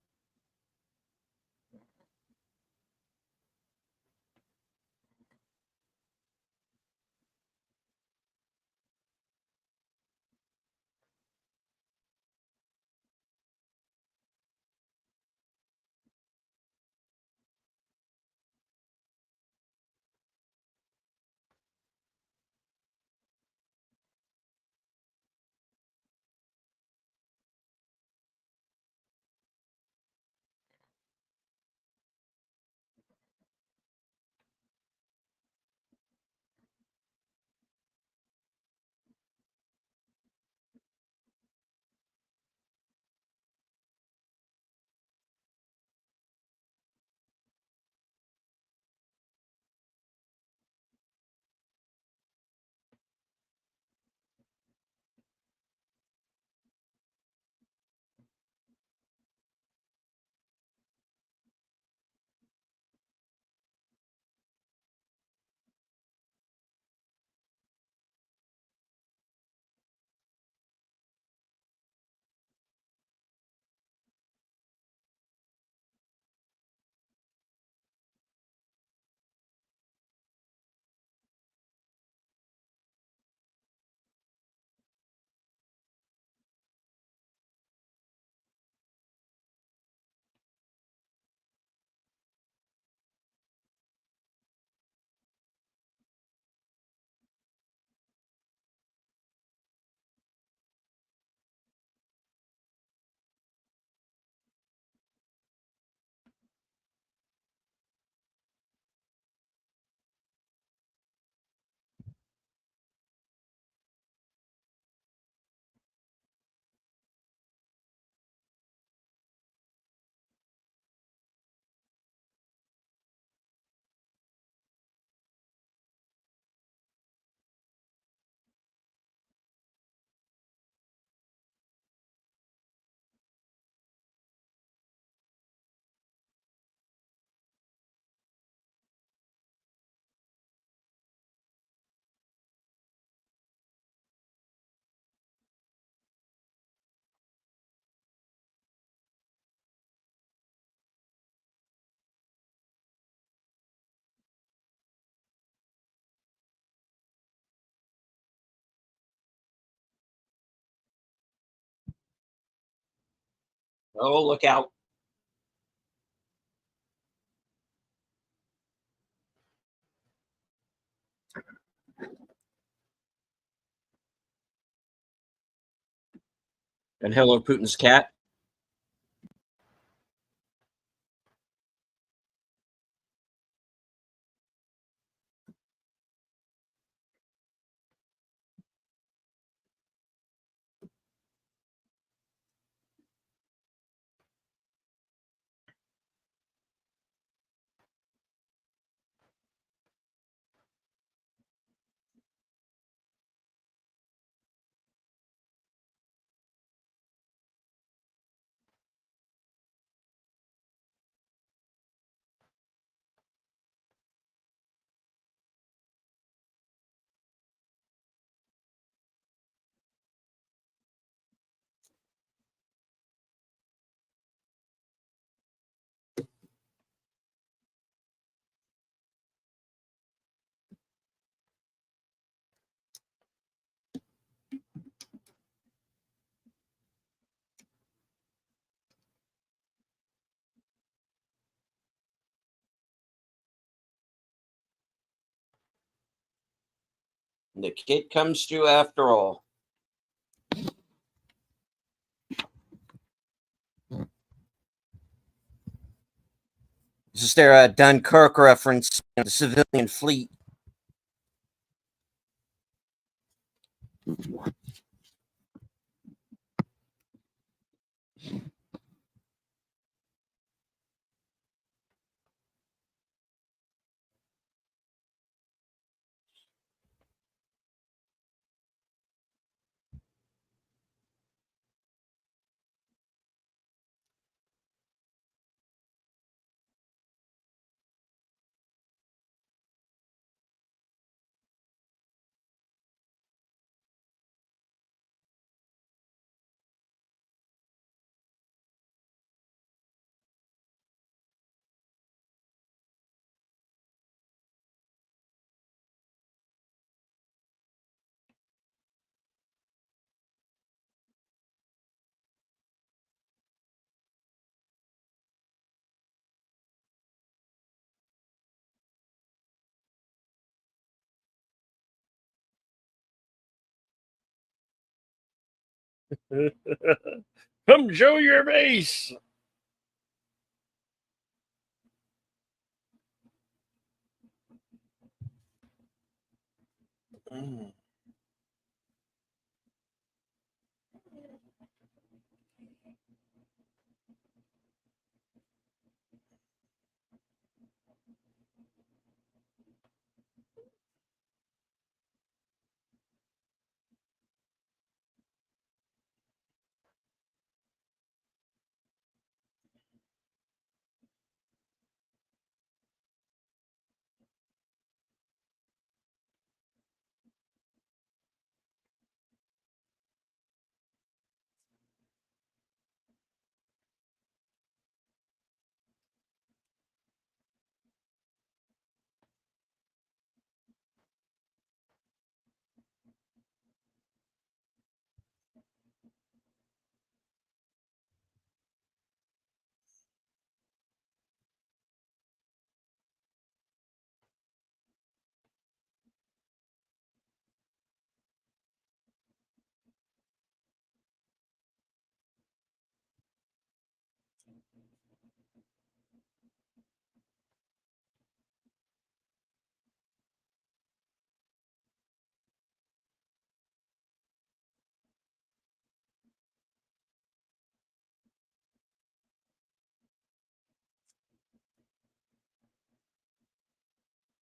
Oh, look out. And hello, Putin's cat. The kid comes through after all. This is their Dunkirk reference, the civilian fleet. Come show your face. Mm.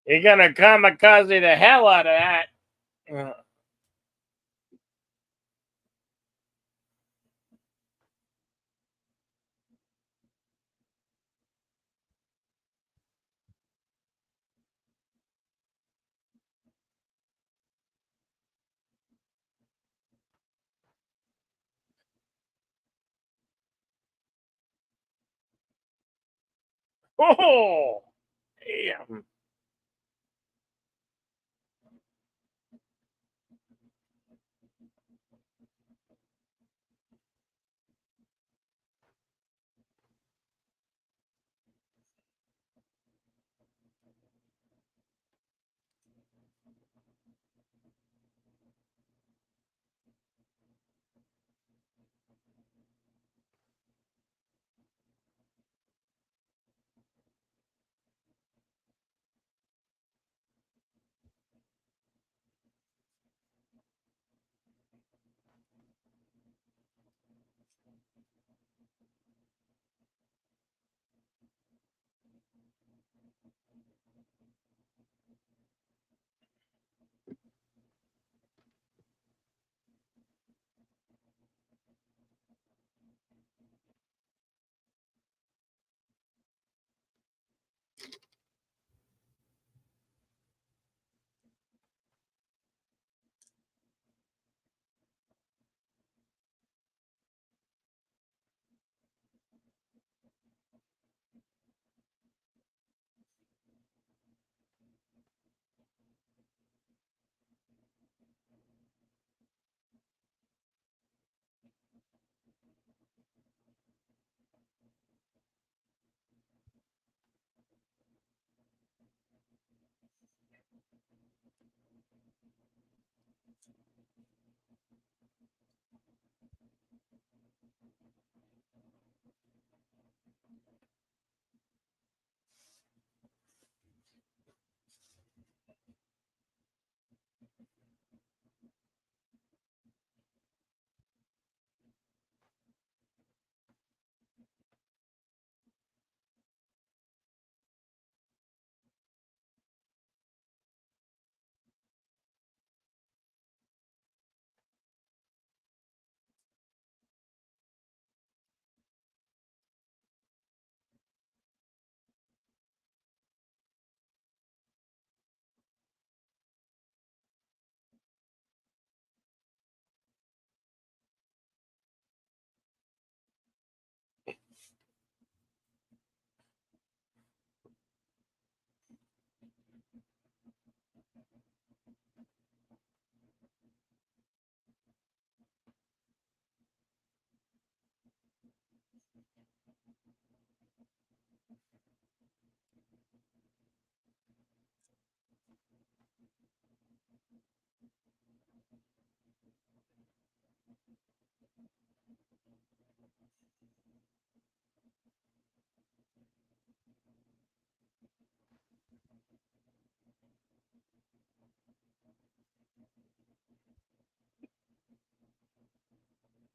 You're gonna kamikaze the hell out of that. Uh, oh, damn.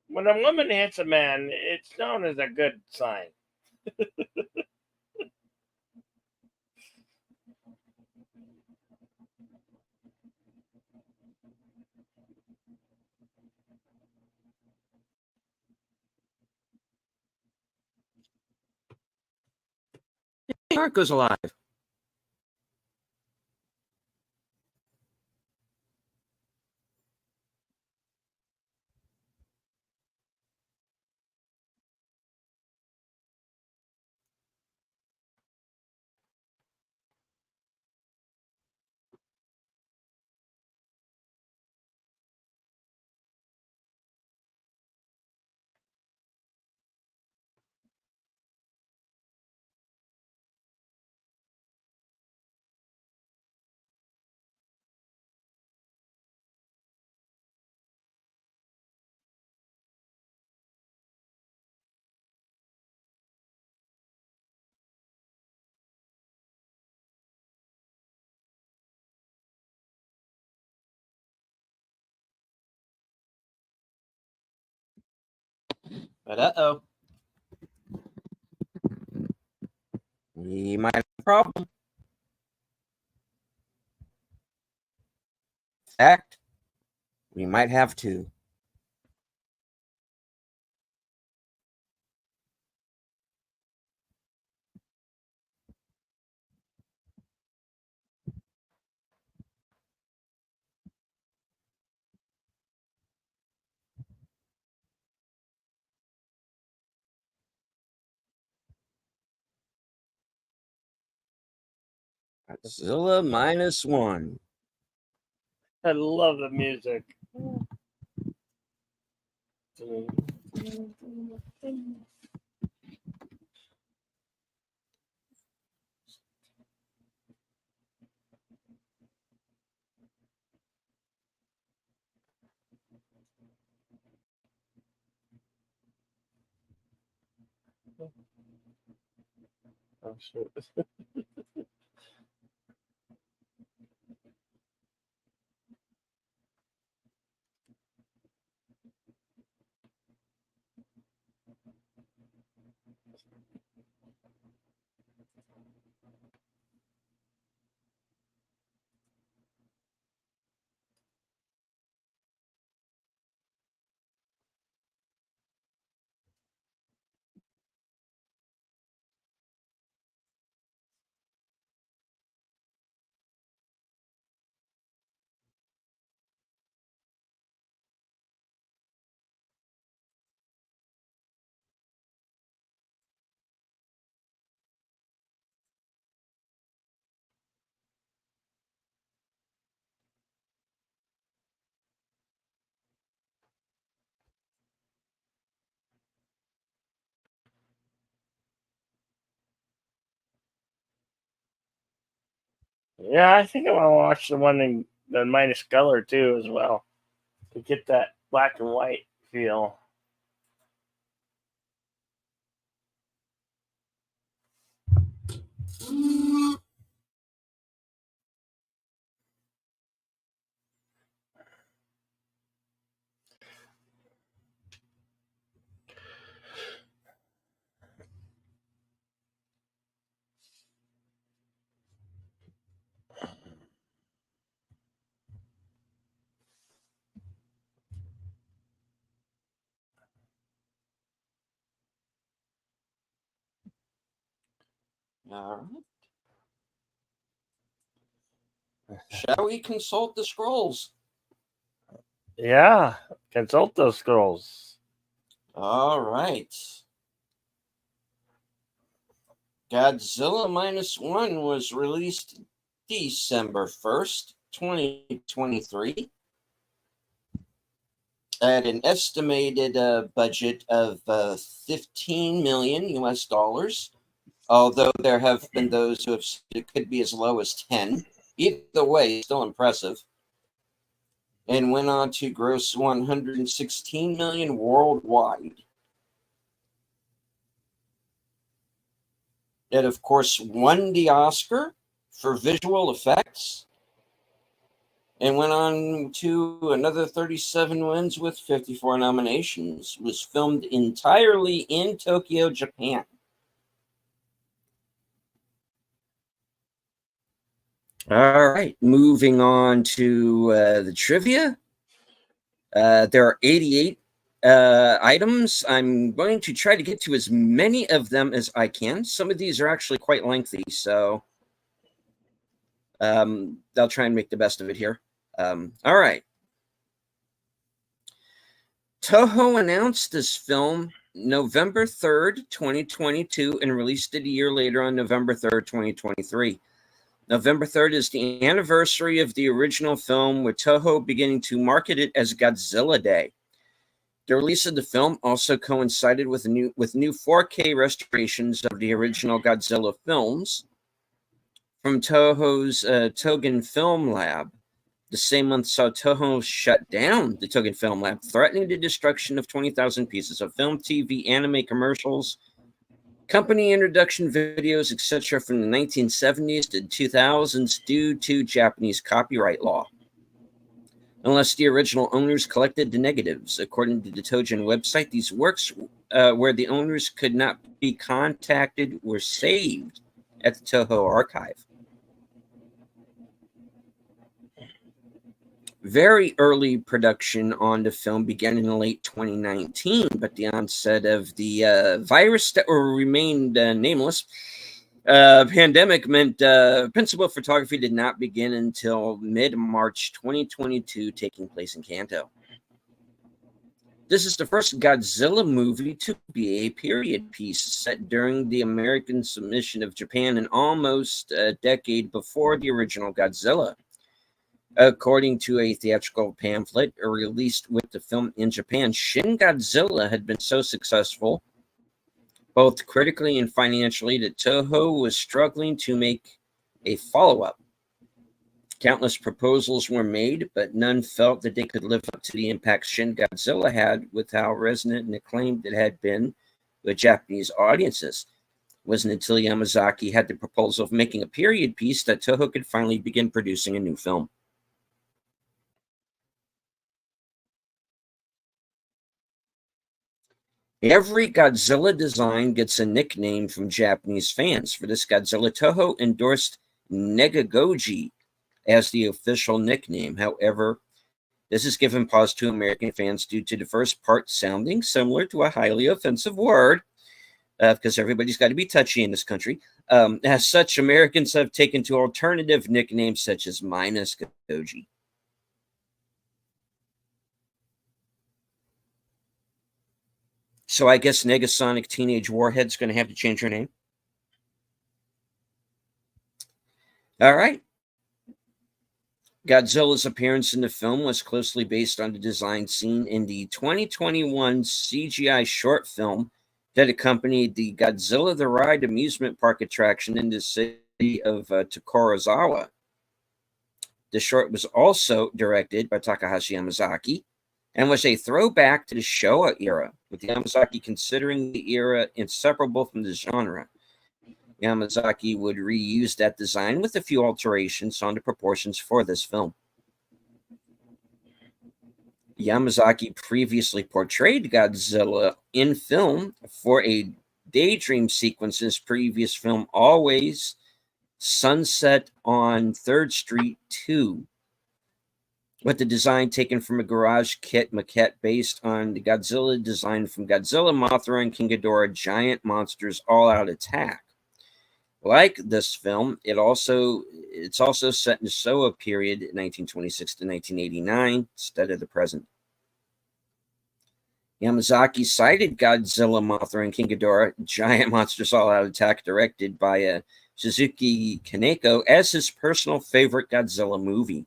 When a woman hits a man, it's known as a good sign. Marco's alive. But uh-oh. We might have a problem. In fact, we might have to. Godzilla -1. I love the music. Oh, shit. Yeah, I think I want to watch the one in the minus color too, as well, to get that black and white feel. All right. Shall we consult the scrolls? Yeah, consult those scrolls. All right. Godzilla -1 was released December 1st, 2023, at an estimated budget of 15 million US dollars, although there have been those who have said it could be as low as 10. Either way, still impressive. and went on to gross 116 million worldwide. It, of course, won the Oscar for visual effects and went on to another 37 wins with 54 nominations. It was filmed entirely in Tokyo, Japan. All right, moving on to the trivia. There are 88 items. I'm going to try to get to as many of them as I can. Some of these are actually quite lengthy, so I'll try and make the best of it here. All right. Toho announced this film November 3rd, 2022, and released it a year later on November 3rd, 2023. November 3rd is the anniversary of the original film, with Toho beginning to market it as Godzilla Day. The release of the film also coincided with new 4K restorations of the original Godzilla films from Toho's Togen Film Lab. The same month saw Toho shut down the Togen Film Lab, threatening the destruction of 20,000 pieces of film, TV, anime commercials, company introduction videos, etc. from the 1970s to 2000s due to Japanese copyright law. Unless the original owners collected the negatives. According to the Togen website, these works, where the owners could not be contacted, were saved at the Toho archive. Very early production on the film began in late 2019, but the onset of the virus that remained nameless pandemic meant principal photography did not begin until mid-March 2022, taking place in Kanto. This is the first Godzilla movie to be a period piece set during the American submission of Japan, and almost a decade before the original Godzilla. According to a theatrical pamphlet released with the film in Japan, Shin Godzilla had been so successful, both critically and financially, that Toho was struggling to make a follow-up. Countless proposals were made, but none felt that they could live up to the impact Shin Godzilla had with how resonant and acclaimed it had been with Japanese audiences. It wasn't until Yamazaki had the proposal of making a period piece that Toho could finally begin producing a new film. Every Godzilla design gets a nickname from Japanese fans. For this Godzilla, Toho endorsed Negagoji as the official nickname. However, this has given pause to American fans due to the first part sounding similar to a highly offensive word, because everybody's got to be touchy in this country. As such, Americans have taken to alternative nicknames such as Minus Goji. So I guess Negasonic Teenage Warhead's going to have to change her name. All right. Godzilla's appearance in the film was closely based on the design seen in the 2021 CGI short film that accompanied the Godzilla the Ride amusement park attraction in the city of Tokorozawa. The short was also directed by Takahashi Yamazaki and was a throwback to the Showa era, with Yamazaki considering the era inseparable from the genre. Yamazaki would reuse that design with a few alterations on the proportions for this film. Yamazaki previously portrayed Godzilla in film for a daydream sequence in his previous film, Always Sunset on 3rd Street 2, with the design taken from a garage kit maquette based on the Godzilla design from Godzilla, Mothra, and King Ghidorah Giant Monsters All-Out Attack. Like this film, it's also set in the Showa period, 1926 to 1989, instead of the present. Yamazaki cited Godzilla, Mothra, and King Ghidorah Giant Monsters All-Out Attack, directed by Suzuki Kaneko, as his personal favorite Godzilla movie.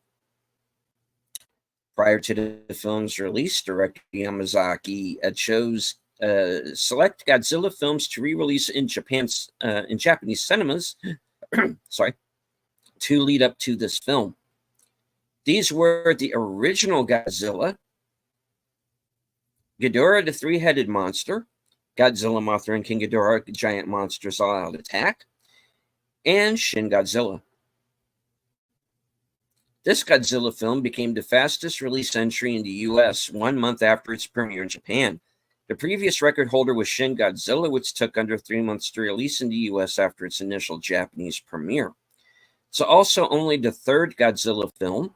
Prior to the film's release, director Yamazaki chose select Godzilla films to re-release in Japanese cinemas sorry, to lead up to this film. These were the original Godzilla, Ghidorah the three-headed monster, Godzilla, Mothra, and King Ghidorah, giant monsters all out attack, and Shin Godzilla. This Godzilla film became the fastest release entry in the US 1 month after its premiere in Japan. The previous record holder was Shin Godzilla, which took under 3 months to release in the US after its initial Japanese premiere. It's also only the third Godzilla film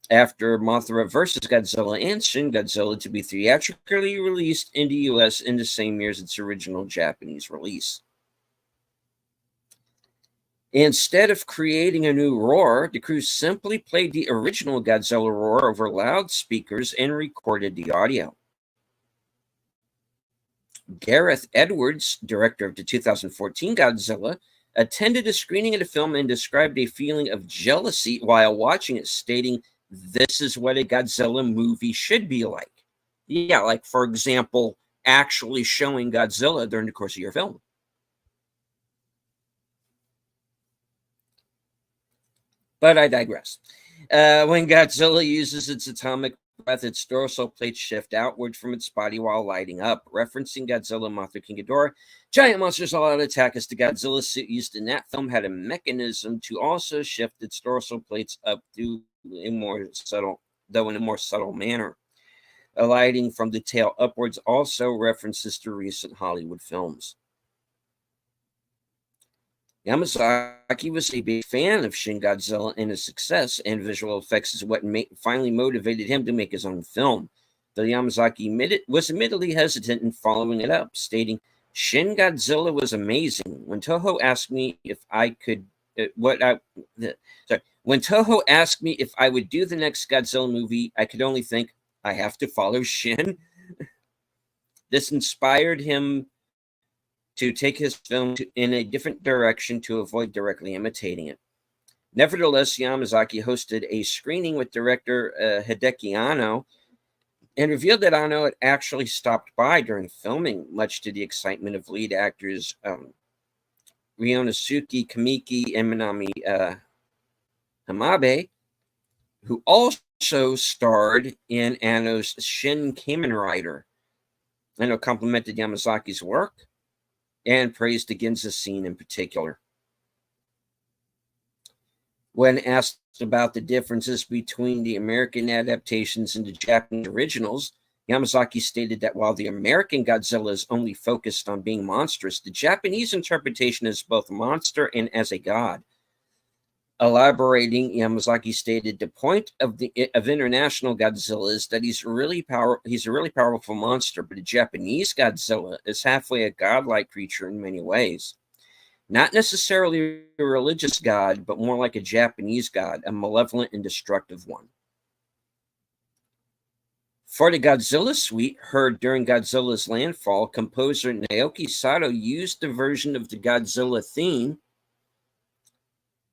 after Mothra vs. Godzilla and Shin Godzilla to be theatrically released in the US in the same year as its original Japanese release. Instead of creating a new roar, the crew simply played the original Godzilla roar over loudspeakers and recorded the audio. Gareth Edwards, director of the 2014 Godzilla, attended a screening of the film and described a feeling of jealousy while watching it, stating, "This is what a Godzilla movie should be like." Yeah, like, for example, actually showing Godzilla during the course of your film. But I digress. When Godzilla uses its atomic breath, its dorsal plates shift outward from its body while lighting up. Referencing Godzilla, Mothra, King Ghidorah, giant monsters all out attack, as the Godzilla suit used in that film had a mechanism to also shift its dorsal plates up in a more subtle manner. Alighting from the tail upwards also references to recent Hollywood films. Yamazaki was a big fan of Shin Godzilla, and his success and visual effects is what finally motivated him to make his own film. Though Yamazaki was admittedly hesitant in following it up, stating, "Shin Godzilla was amazing. When Toho asked me if I could, when Toho asked me if I would do the next Godzilla movie, I could only think, I have to follow Shin." This inspired him to take his film in a different direction to avoid directly imitating it. Nevertheless, Yamazaki hosted a screening with director Hideki Anno and revealed that Anno had actually stopped by during filming, much to the excitement of lead actors Ryunosuke Kamiki and Minami Hamabe, who also starred in Anno's Shin Kamen Rider. Anno complimented Yamazaki's work and praised the Ginza scene in particular. When asked about the differences between the American adaptations and the Japanese originals, Yamazaki stated that while the American Godzilla is only focused on being monstrous, the Japanese interpretation is both monster and as a god. Elaborating, Yamazaki stated the point of international Godzilla is that he's a really powerful monster, but the Japanese Godzilla is halfway a godlike creature in many ways. Not necessarily a religious god, but more like a Japanese god, a malevolent and destructive one. For the Godzilla suite heard during Godzilla's landfall, composer Naoki Sato used the version of the Godzilla theme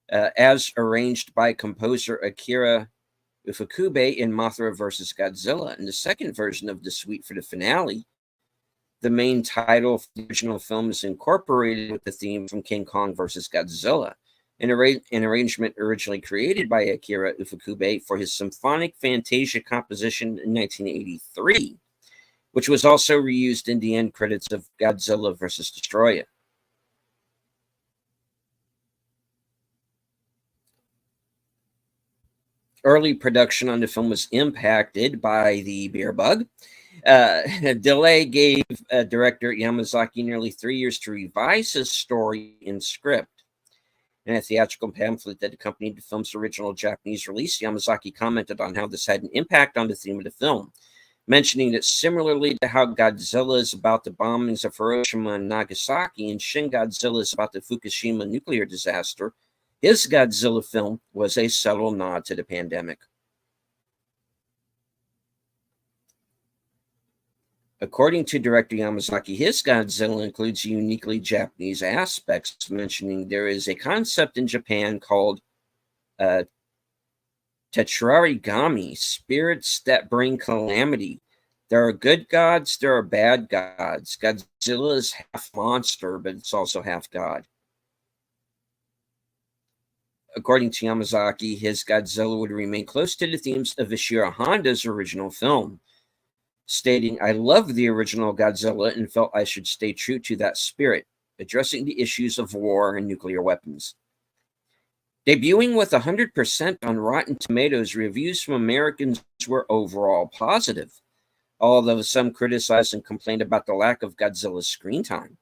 as arranged by composer Akira Ifukube in Mothra vs. Godzilla. In the second version of the suite for the finale, the main title of the original film is incorporated with the theme from King Kong vs. Godzilla, an arrangement originally created by Akira Ifukube for his Symphonic Fantasia composition in 1983, which was also reused in the end credits of Godzilla vs. Destroyer. Early production on the film was impacted by the beer bug. Delay gave director Yamazaki nearly 3 years to revise his story and script. In a theatrical pamphlet that accompanied the film's original Japanese release, Yamazaki commented on how this had an impact on the theme of the film, mentioning that similarly to how Godzilla is about the bombings of Hiroshima and Nagasaki and Shin Godzilla is about the Fukushima nuclear disaster, his Godzilla film was a subtle nod to the pandemic. According to director Yamazaki, his Godzilla includes uniquely Japanese aspects, mentioning there is a concept in Japan called Tetrarigami, spirits that bring calamity. There are good gods, there are bad gods. Godzilla is half monster, but it's also half god. According to Yamazaki, his Godzilla would remain close to the themes of Ishiro Honda's original film, stating, "I loved the original Godzilla and felt I should stay true to that spirit, addressing the issues of war and nuclear weapons." Debuting with 100% on Rotten Tomatoes, reviews from Americans were overall positive, although some criticized and complained about the lack of Godzilla's screen time.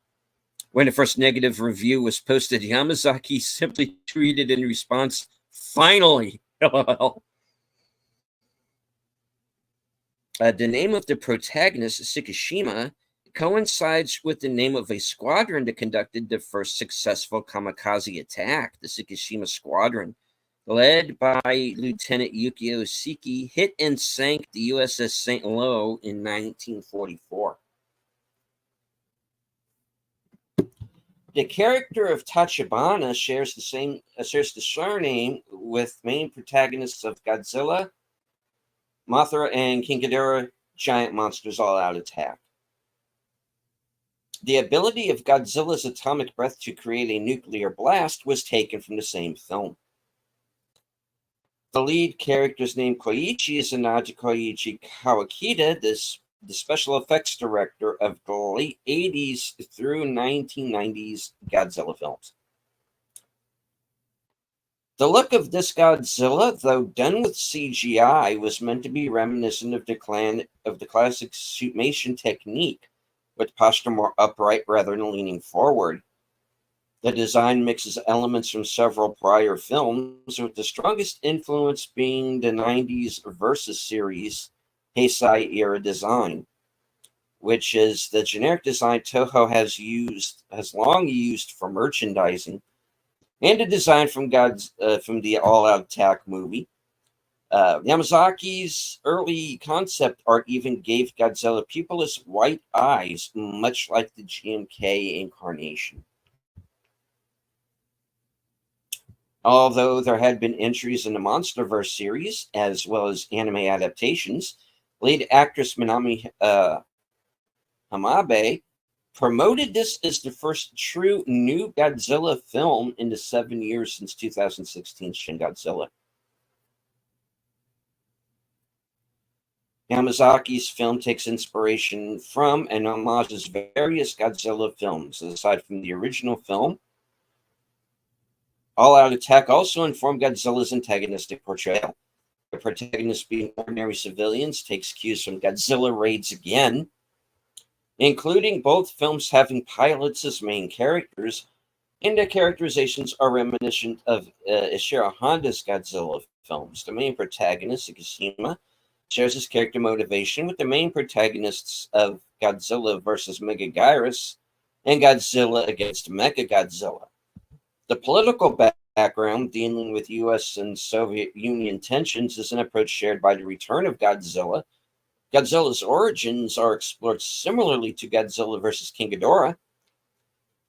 When the first negative review was posted, Yamazaki simply tweeted in response, "Finally!" LOL. The name of the protagonist, Sekishima, coincides with the name of a squadron that conducted the first successful kamikaze attack. The Sekishima Squadron, led by Lieutenant Yukio Seki, hit and sank the USS St. Lo in 1944. The character of Tachibana shares the surname with main protagonists of Godzilla, Mothra, and King Ghidorah, Giant Monsters All-Out Attack. The ability of Godzilla's atomic breath to create a nuclear blast was taken from the same film. The lead character's name, Koichi, is a nod to Koichi Kawakita, the special effects director of the late 80s through 1990s Godzilla films. The look of this Godzilla, though done with CGI, was meant to be reminiscent of the classic suitmation technique, with posture more upright rather than leaning forward. The design mixes elements from several prior films, with the strongest influence being the 90s Versus series Heisei era design, which is the generic design Toho has long used for merchandising, and a design from the All Out Attack movie. Yamazaki's early concept art even gave Godzilla pupilless white eyes, much like the GMK incarnation. Although there had been entries in the MonsterVerse series, as well as anime adaptations, lead actress Minami Hamabe promoted this as the first true new Godzilla film in the 7 years since 2016 Shin Godzilla. Yamazaki's film takes inspiration from and homages various Godzilla films. Aside from the original film, All Out Attack also informed Godzilla's antagonistic portrayal. The protagonists being ordinary civilians takes cues from Godzilla Raids Again, including both films having pilots as main characters, and the characterizations are reminiscent of Ishiro Honda's Godzilla films. The main protagonist, Sekishima, shares his character motivation with the main protagonists of Godzilla vs. Megaguirus and Godzilla against Mechagodzilla. The political background dealing with U.S. and Soviet Union tensions is an approach shared by The Return of Godzilla. Godzilla's origins are explored similarly to Godzilla vs. King Ghidorah.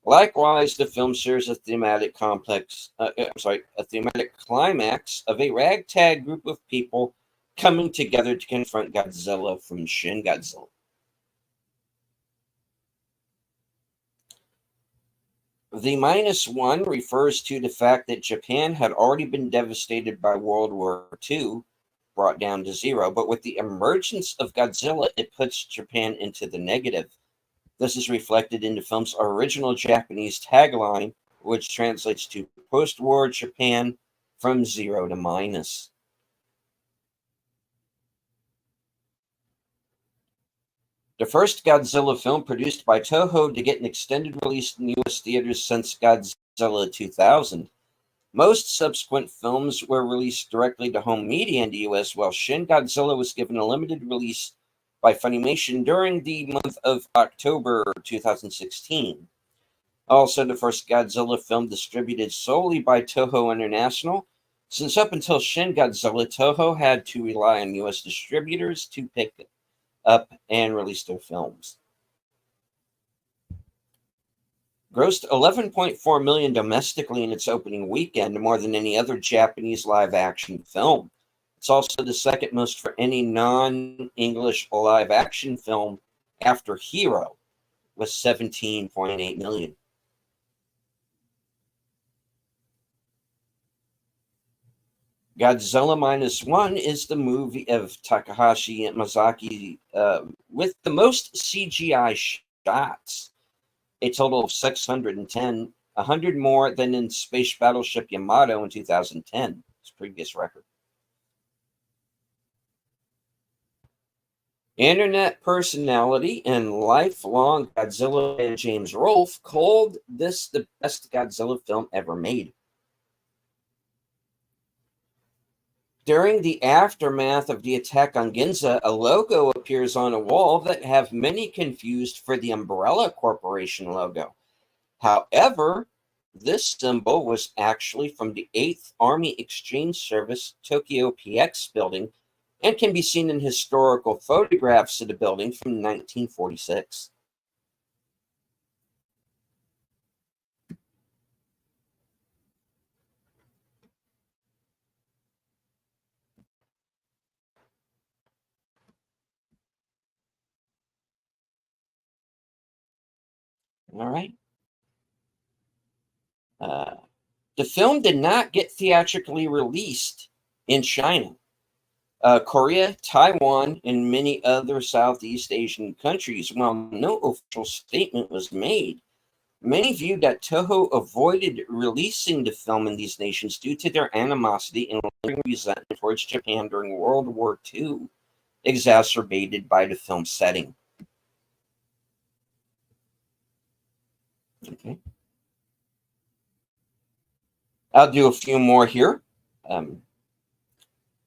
Likewise, the film shares a thematic climax of a ragtag group of people coming together to confront Godzilla from Shin Godzilla. The -1 refers to the fact that Japan had already been devastated by World War II, brought down to 0, but with the emergence of Godzilla, it puts Japan into the negative. This is reflected in the film's original Japanese tagline, which translates to post-war Japan from 0 to minus. The first Godzilla film produced by Toho to get an extended release in U.S. theaters since Godzilla 2000. Most subsequent films were released directly to home media in the U.S., while Shin Godzilla was given a limited release by Funimation during the month of October 2016. Also, the first Godzilla film distributed solely by Toho International, since up until Shin Godzilla, Toho had to rely on U.S. distributors to pick up and release their films. Grossed $11.4 million domestically in its opening weekend, more than any other Japanese live-action film. It's also the second most for any non-English live-action film after Hero, with $17.8 million. Godzilla Minus One is the movie of Takahashi Miyazaki with the most CGI shots, a total of 610, 100 more than in Space Battleship Yamato in 2010, his previous record. Internet personality and lifelong Godzilla fan James Rolfe called this the best Godzilla film ever made. During the aftermath of the attack on Ginza, a logo appears on a wall that have many confused for the Umbrella Corporation logo. However, this symbol was actually from the 8th Army Exchange Service Tokyo PX building and can be seen in historical photographs of the building from 1946. All right. The film did not get theatrically released in China. Korea, Taiwan, and many other Southeast Asian countries, while no official statement was made. Many viewed that Toho avoided releasing the film in these nations due to their animosity and lingering resentment towards Japan during World War II, exacerbated by the film's setting. Okay. I'll do a few more here. In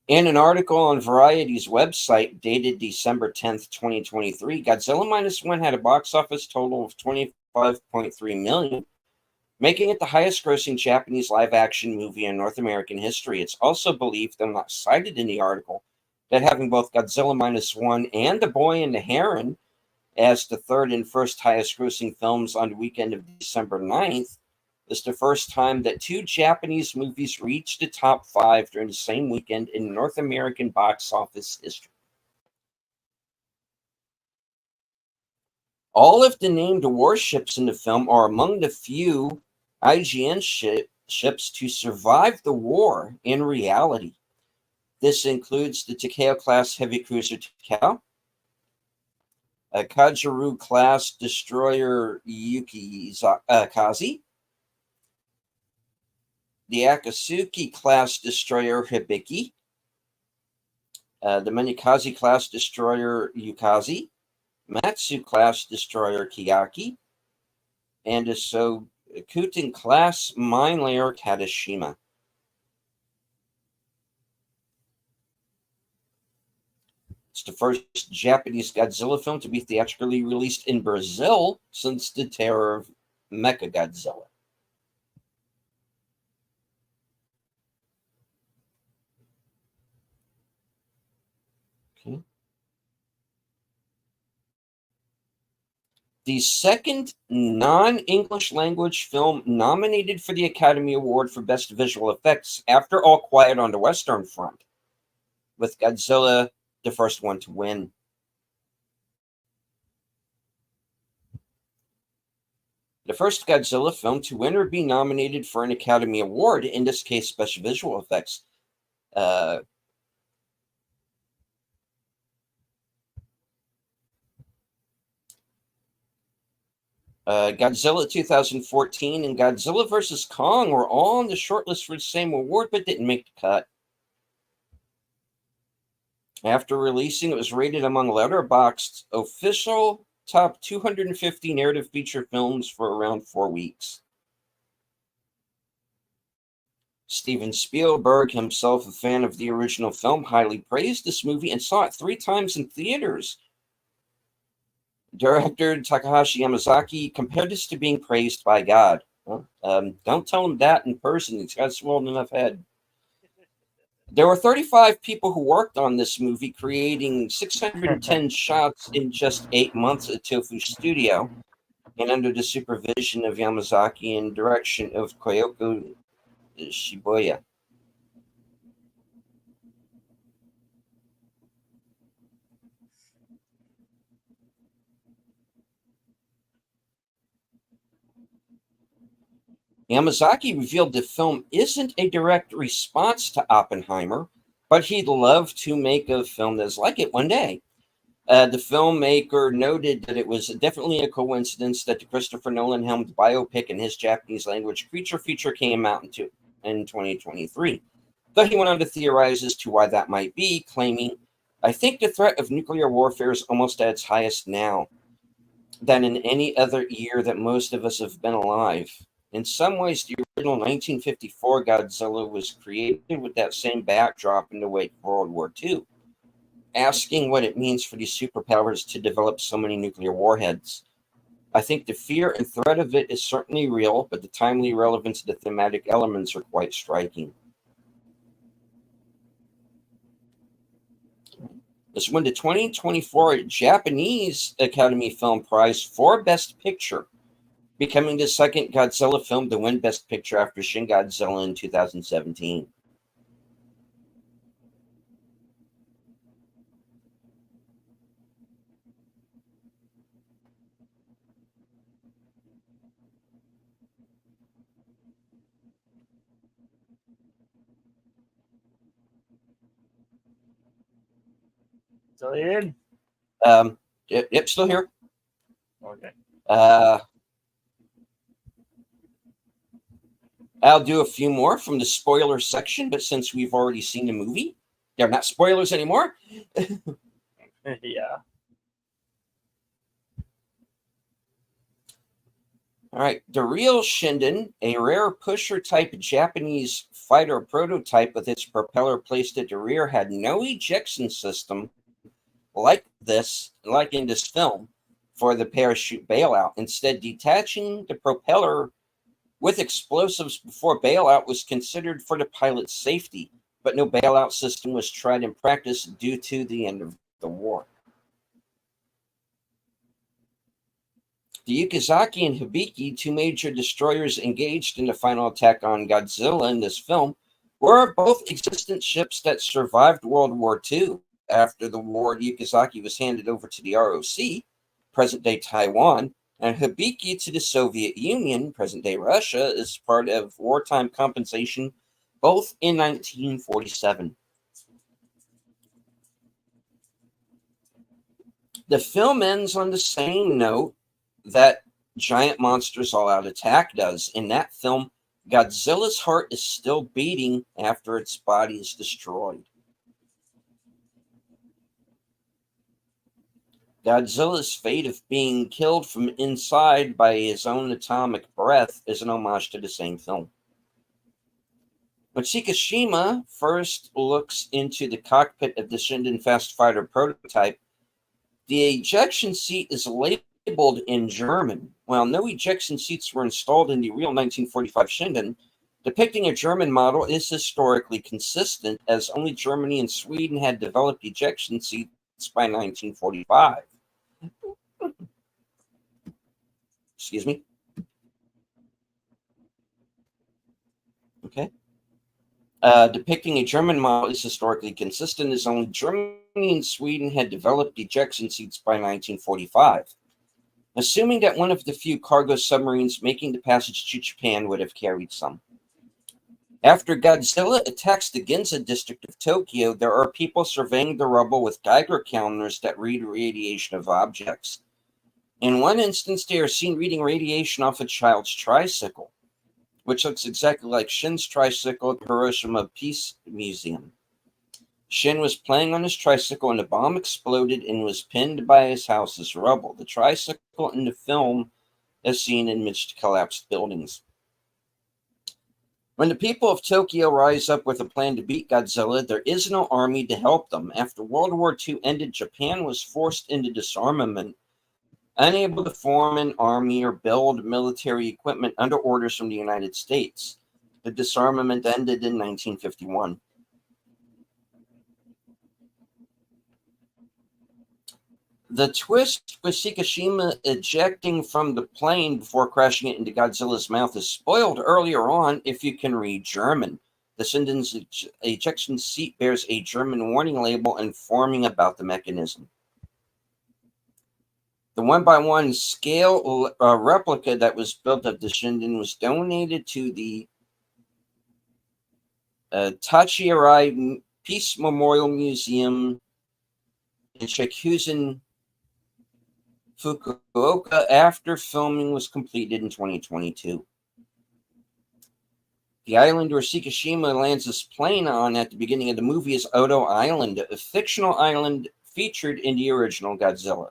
an article on Variety's website dated December 10th, 2023, Godzilla Minus One had a box office total of 25.3 million, making it the highest grossing Japanese live action movie in North American history. It's also believed, though not cited in the article, that having both Godzilla Minus One and The Boy and the Heron as the third and first highest grossing films on the weekend of December 9th is the first time that two Japanese movies reached the top 5 during the same weekend in North American box office history. All of the named warships in the film are among the few IGN ships to survive the war in reality. This includes the Takeo-class heavy cruiser Takeo, a Kajiru-class destroyer Yukikaze, the Akatsuki-class destroyer Hibiki, the Minakaze-class destroyer Yukazi, Matsu-class destroyer Kiyaki, and the Sokutan-class mine layer Kadashima. It's the first Japanese Godzilla film to be theatrically released in Brazil since the terror of Mechagodzilla. Okay. The second non-English language film nominated for the Academy Award for Best Visual Effects after All Quiet on the Western Front, with Godzilla the first one to win. The first Godzilla film to win or be nominated for an Academy Award, in this case, Best Visual Effects. Godzilla 2014 and Godzilla vs. Kong were all on the shortlist for the same award, but didn't make the cut. After releasing, it was rated among Letterboxd's official top 250 narrative feature films for around 4 weeks. Steven Spielberg, himself a fan of the original film, highly praised this movie and saw it 3 times in theaters. Director Takahashi Yamazaki compared this to being praised by God. Well, don't tell him that in person. He's got a swollen enough head. There were 35 people who worked on this movie, creating 610 shots in just 8 months at Tofu Studio, and under the supervision of Yamazaki and direction of Koyoko Shibuya. Yamazaki revealed the film isn't a direct response to Oppenheimer, but he'd love to make a film that's like it one day. The filmmaker noted that it was definitely a coincidence that the Christopher Nolan helmed biopic and his Japanese language creature feature came out in 2023. Though he went on to theorize as to why that might be, claiming, I think the threat of nuclear warfare is almost at its highest now than in any other year that most of us have been alive. In some ways, the original 1954 Godzilla was created with that same backdrop in the wake of World War II, asking what it means for these superpowers to develop so many nuclear warheads. I think the fear and threat of it is certainly real, but the timely relevance of the thematic elements are quite striking. This won the 2024 Japanese Academy Film Prize for Best Picture, becoming the second Godzilla film to win Best Picture after Shin Godzilla in 2017. Still in? Yep, still here. Okay. I'll do a few more from the spoiler section, but since we've already seen the movie, they're not spoilers anymore. Yeah. All right. The real Shinden, a rare pusher-type Japanese fighter prototype with its propeller placed at the rear, had no ejection system like in this film, for the parachute bailout. Instead, detaching the propeller with explosives before bailout was considered for the pilot's safety, but no bailout system was tried in practice due to the end of the war. The Yukizaki and Hibiki, two major destroyers engaged in the final attack on Godzilla in this film, were both existent ships that survived World War II. After the war, Yukizaki was handed over to the ROC, present-day Taiwan, and Hibiki to the Soviet Union, present-day Russia, as part of wartime compensation, both in 1947. The film ends on the same note that Giant Monsters All Out Attack does. In that film, Godzilla's heart is still beating after its body is destroyed. Godzilla's fate of being killed from inside by his own atomic breath is an homage to the same film. When Shikishima first looks into the cockpit of the Shinden Fast Fighter prototype, the ejection seat is labeled in German. While no ejection seats were installed in the real 1945 Shinden, depicting a German model is historically consistent, as only Germany and Sweden had developed ejection seats by 1945. Excuse me. Okay. Depicting a German model is historically consistent, as only Germany and Sweden had developed ejection seats by 1945, assuming that one of the few cargo submarines making the passage to Japan would have carried some. After Godzilla attacks the Ginza district of Tokyo, there are people surveying the rubble with Geiger counters that read radiation of objects. In one instance, they are seen reading radiation off a child's tricycle, which looks exactly like Shin's tricycle at the Hiroshima Peace Museum. Shin was playing on his tricycle and a bomb exploded and was pinned by his house as rubble. The tricycle in the film is seen amidst collapsed buildings. When the people of Tokyo rise up with a plan to beat Godzilla, there is no army to help them. After World War II ended, Japan was forced into disarmament, unable to form an army or build military equipment under orders from the United States. The disarmament ended in 1951. The twist with Shikishima ejecting from the plane before crashing it into Godzilla's mouth is spoiled earlier on if you can read German. The Shinden's ejection seat bears a German warning label informing about the mechanism. The one by one scale replica that was built of the Shinden was donated to the Tachirai Peace Memorial Museum in Shikuzen, Fukuoka after filming was completed in 2022. The island where Shikishima lands his plane on at the beginning of the movie is Odo Island, a fictional island featured in the original Godzilla.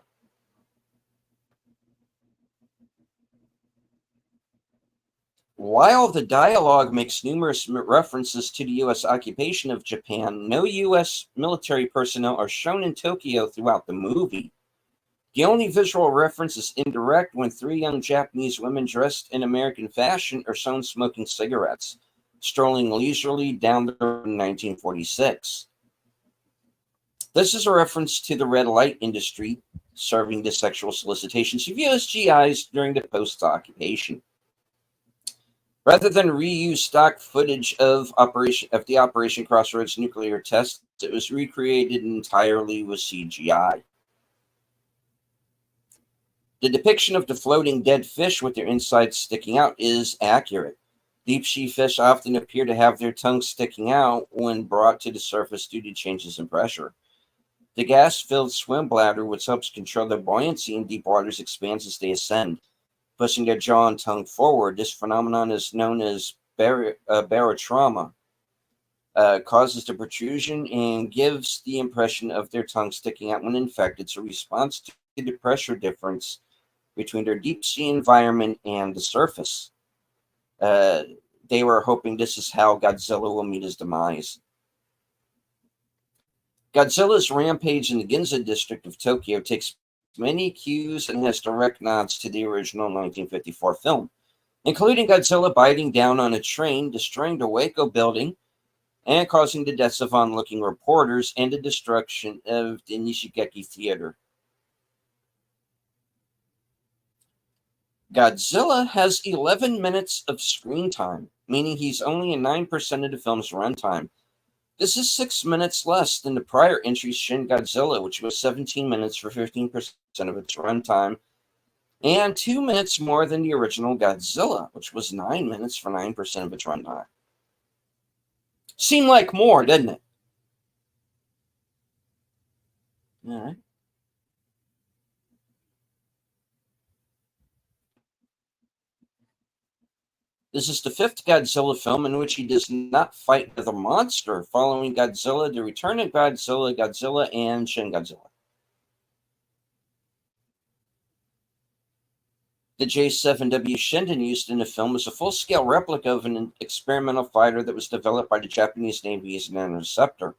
While the dialogue makes numerous references to the U.S. occupation of Japan, no U.S. military personnel are shown in Tokyo throughout the movie. The only visual reference is indirect when three young Japanese women dressed in American fashion are shown smoking cigarettes, strolling leisurely down the road in 1946. This is a reference to the red light industry serving to sexual solicitations of U.S. GIs during the post-occupation. Rather than reuse stock footage of the Operation Crossroads nuclear tests, it was recreated entirely with CGI. The depiction of the floating dead fish with their insides sticking out is accurate. Deep sea fish often appear to have their tongues sticking out when brought to the surface due to changes in pressure. The gas-filled swim bladder, which helps control their buoyancy in deep waters, expands as they ascend, pushing their jaw and tongue forward. This phenomenon is known as barotrauma. Causes the protrusion and gives the impression of their tongue sticking out when infected. It's a response to the pressure difference between their deep sea environment and the surface. They were hoping this is how Godzilla will meet his demise. Godzilla's rampage in the Ginza district of Tokyo takes many cues and has direct nods to the original 1954 film, including Godzilla biting down on a train, destroying the Waco building, and causing the deaths of onlooking reporters and the destruction of the Nishigeki Theater. Godzilla has 11 minutes of screen time, meaning he's only in 9% of the film's runtime. This is 6 minutes less than the prior entry's Shin Godzilla, which was 17 minutes for 15% of its runtime, and 2 minutes more than the original Godzilla, which was 9 minutes for 9% of its runtime. Seemed like more, didn't it? All right. This is the fifth Godzilla film in which he does not fight with a monster, following Godzilla, The Return of Godzilla, Godzilla, and Shin Godzilla. The J-7W Shinden used in the film is a full-scale replica of an experimental fighter that was developed by the Japanese Navy as an interceptor.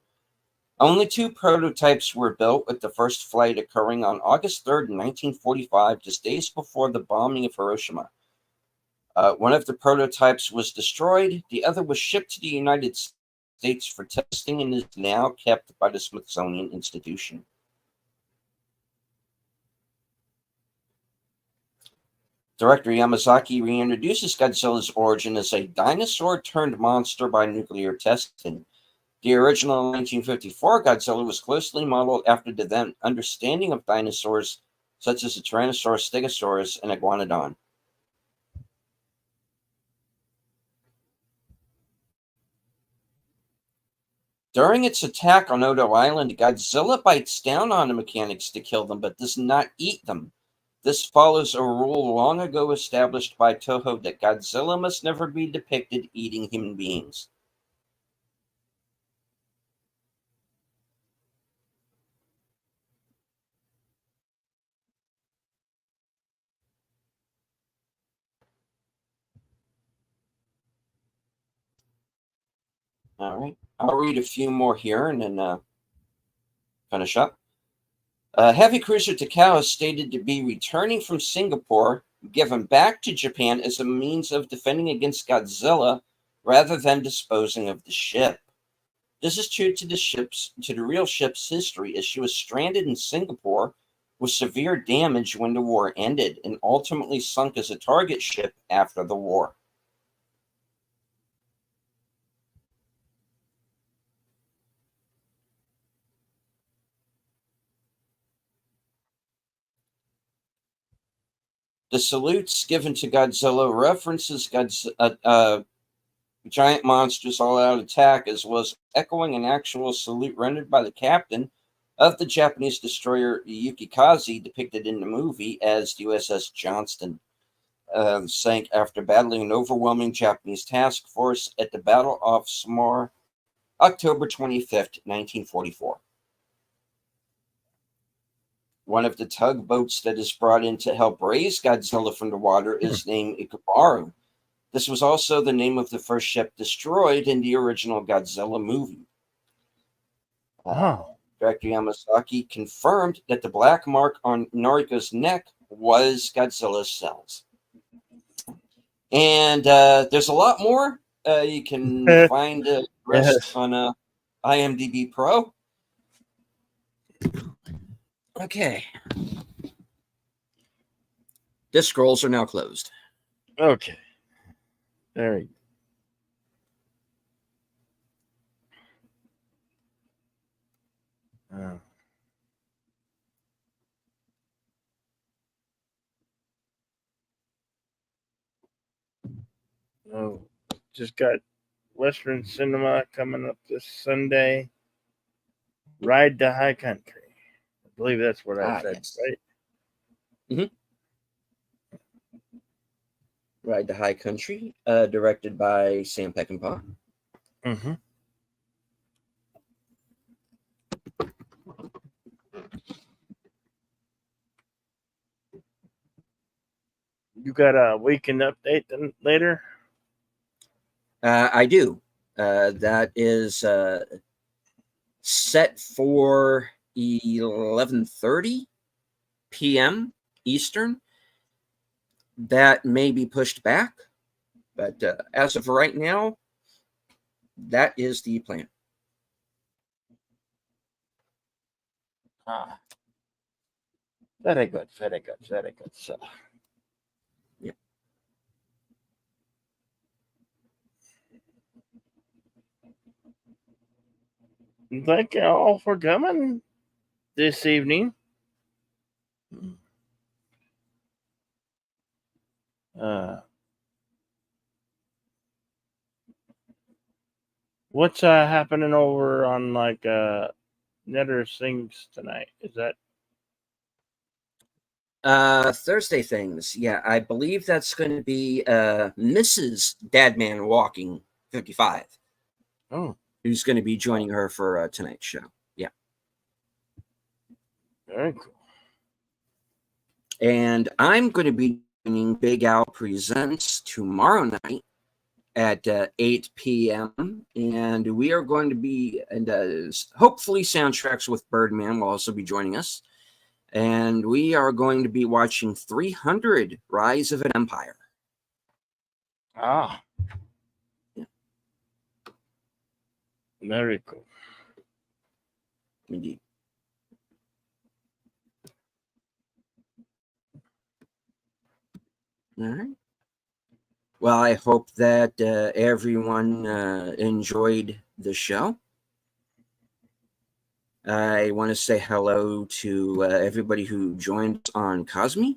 Only 2 prototypes were built, with the first flight occurring on August 3rd, 1945, just days before the bombing of Hiroshima. One of the prototypes was destroyed. The other was shipped to the United States for testing and is now kept by the Smithsonian Institution. Director Yamazaki reintroduces Godzilla's origin as a dinosaur-turned-monster by nuclear testing. The original 1954 Godzilla was closely modeled after the then understanding of dinosaurs, such as the Tyrannosaurus stegosaurus and Iguanodon. During its attack on Odo Island, Godzilla bites down on the mechanics to kill them, but does not eat them. This follows a rule long ago established by Toho that Godzilla must never be depicted eating human beings. All right, I'll read a few more here and then finish up. Heavy cruiser Takao is stated to be returning from Singapore, given back to Japan as a means of defending against Godzilla rather than disposing of the ship. This is true to the real ship's history, as she was stranded in Singapore with severe damage when the war ended and ultimately sunk as a target ship after the war. The salutes given to Godzilla references giant monsters all-out attack, as well as echoing an actual salute rendered by the captain of the Japanese destroyer Yukikaze, depicted in the movie as the USS Johnston, sank after battling an overwhelming Japanese task force at the Battle off Samar, October 25th, 1944. One of the tugboats that is brought in to help raise Godzilla from the water is named Ikubaru. This was also the name of the first ship destroyed in the original Godzilla movie. Director Yamasaki confirmed that the black mark on Noriko's neck was Godzilla's cells. And there's a lot more. You can find the rest on IMDb Pro. Okay. The scrolls are now closed. Okay. There we go. Oh, just got Western Cinema coming up this Sunday. Ride to High Country. I believe that's what I said, yes. right? Ride to High Country, directed by Sam Peckinpah. You got a weekend update later? I do. That is set for 11:30 p.m. Eastern. That may be pushed back, but as of right now, that is the plan. Very good. So, yeah. Thank you all for coming this evening. What's happening over on Netter Things tonight? Is that Thursday things? Yeah, I believe that's going to be Mrs. Dadman Walking 55. Oh, who's going to be joining her for tonight's show? Yeah, very cool. And I'm going to be doing Big Al Presents tomorrow night at 8 p.m. And we are going to be, and hopefully Soundtracks with Birdman will also be joining us. And we are going to be watching 300 Rise of an Empire. Yeah. Very cool. Indeed. All right. Well, I hope that everyone enjoyed the show. I want to say hello to everybody who joined on Cosme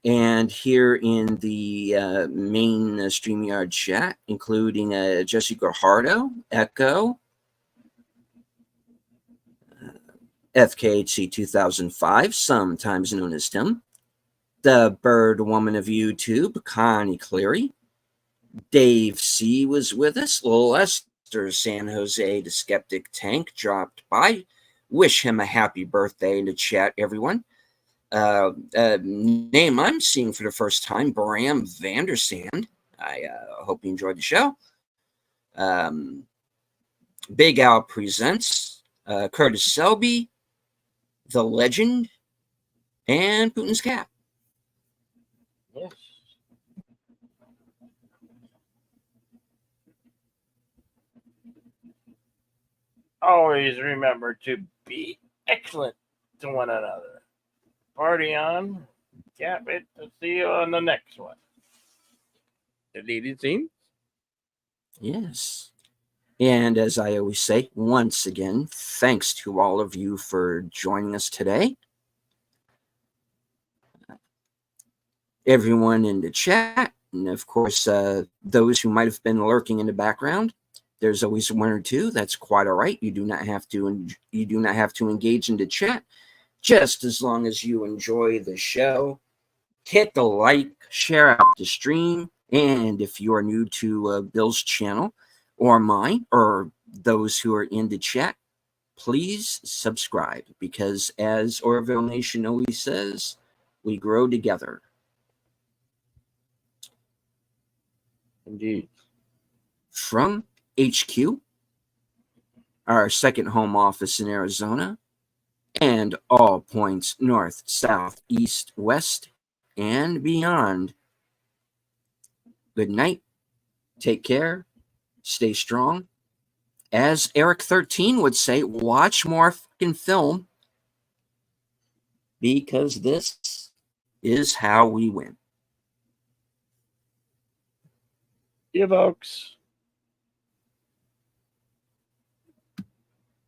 and here in the main StreamYard chat, including Jesse Guajardo, Echo, FKHC 2005, sometimes known as Tim, the Bird Woman of YouTube, Connie Cleary, Dave C. was with us, Lester San Jose, the Skeptic Tank, dropped by. Wish him a happy birthday in the chat, everyone. Name I'm seeing for the first time, Bram Vandersand. I hope you enjoyed the show. Big Al Presents, Curtis Selby, The Legend, and Putin's Cat. Yes. Always remember to be excellent to one another. Party on. Cap it. To see you on the next one. Deleted scenes? Yes. And as I always say, once again, thanks to all of you for joining us today. everyone in the chat, and of course, those who might have been lurking in the background. There's always one or two. That's quite all right. You do not have to. You do not have to engage in the chat. Just as long as you enjoy the show, hit the like, share out the stream, and if you are new to Bill's channel or mine, or those who are in the chat, please subscribe, because as Orville Nation always says, we grow together. Indeed. From HQ, our second home office in Arizona, and all points north, south, east, west, and beyond. Good night. Take care. Stay strong. As Eric 13 would say, watch more fucking film, because this is how we win. Yeah, folks.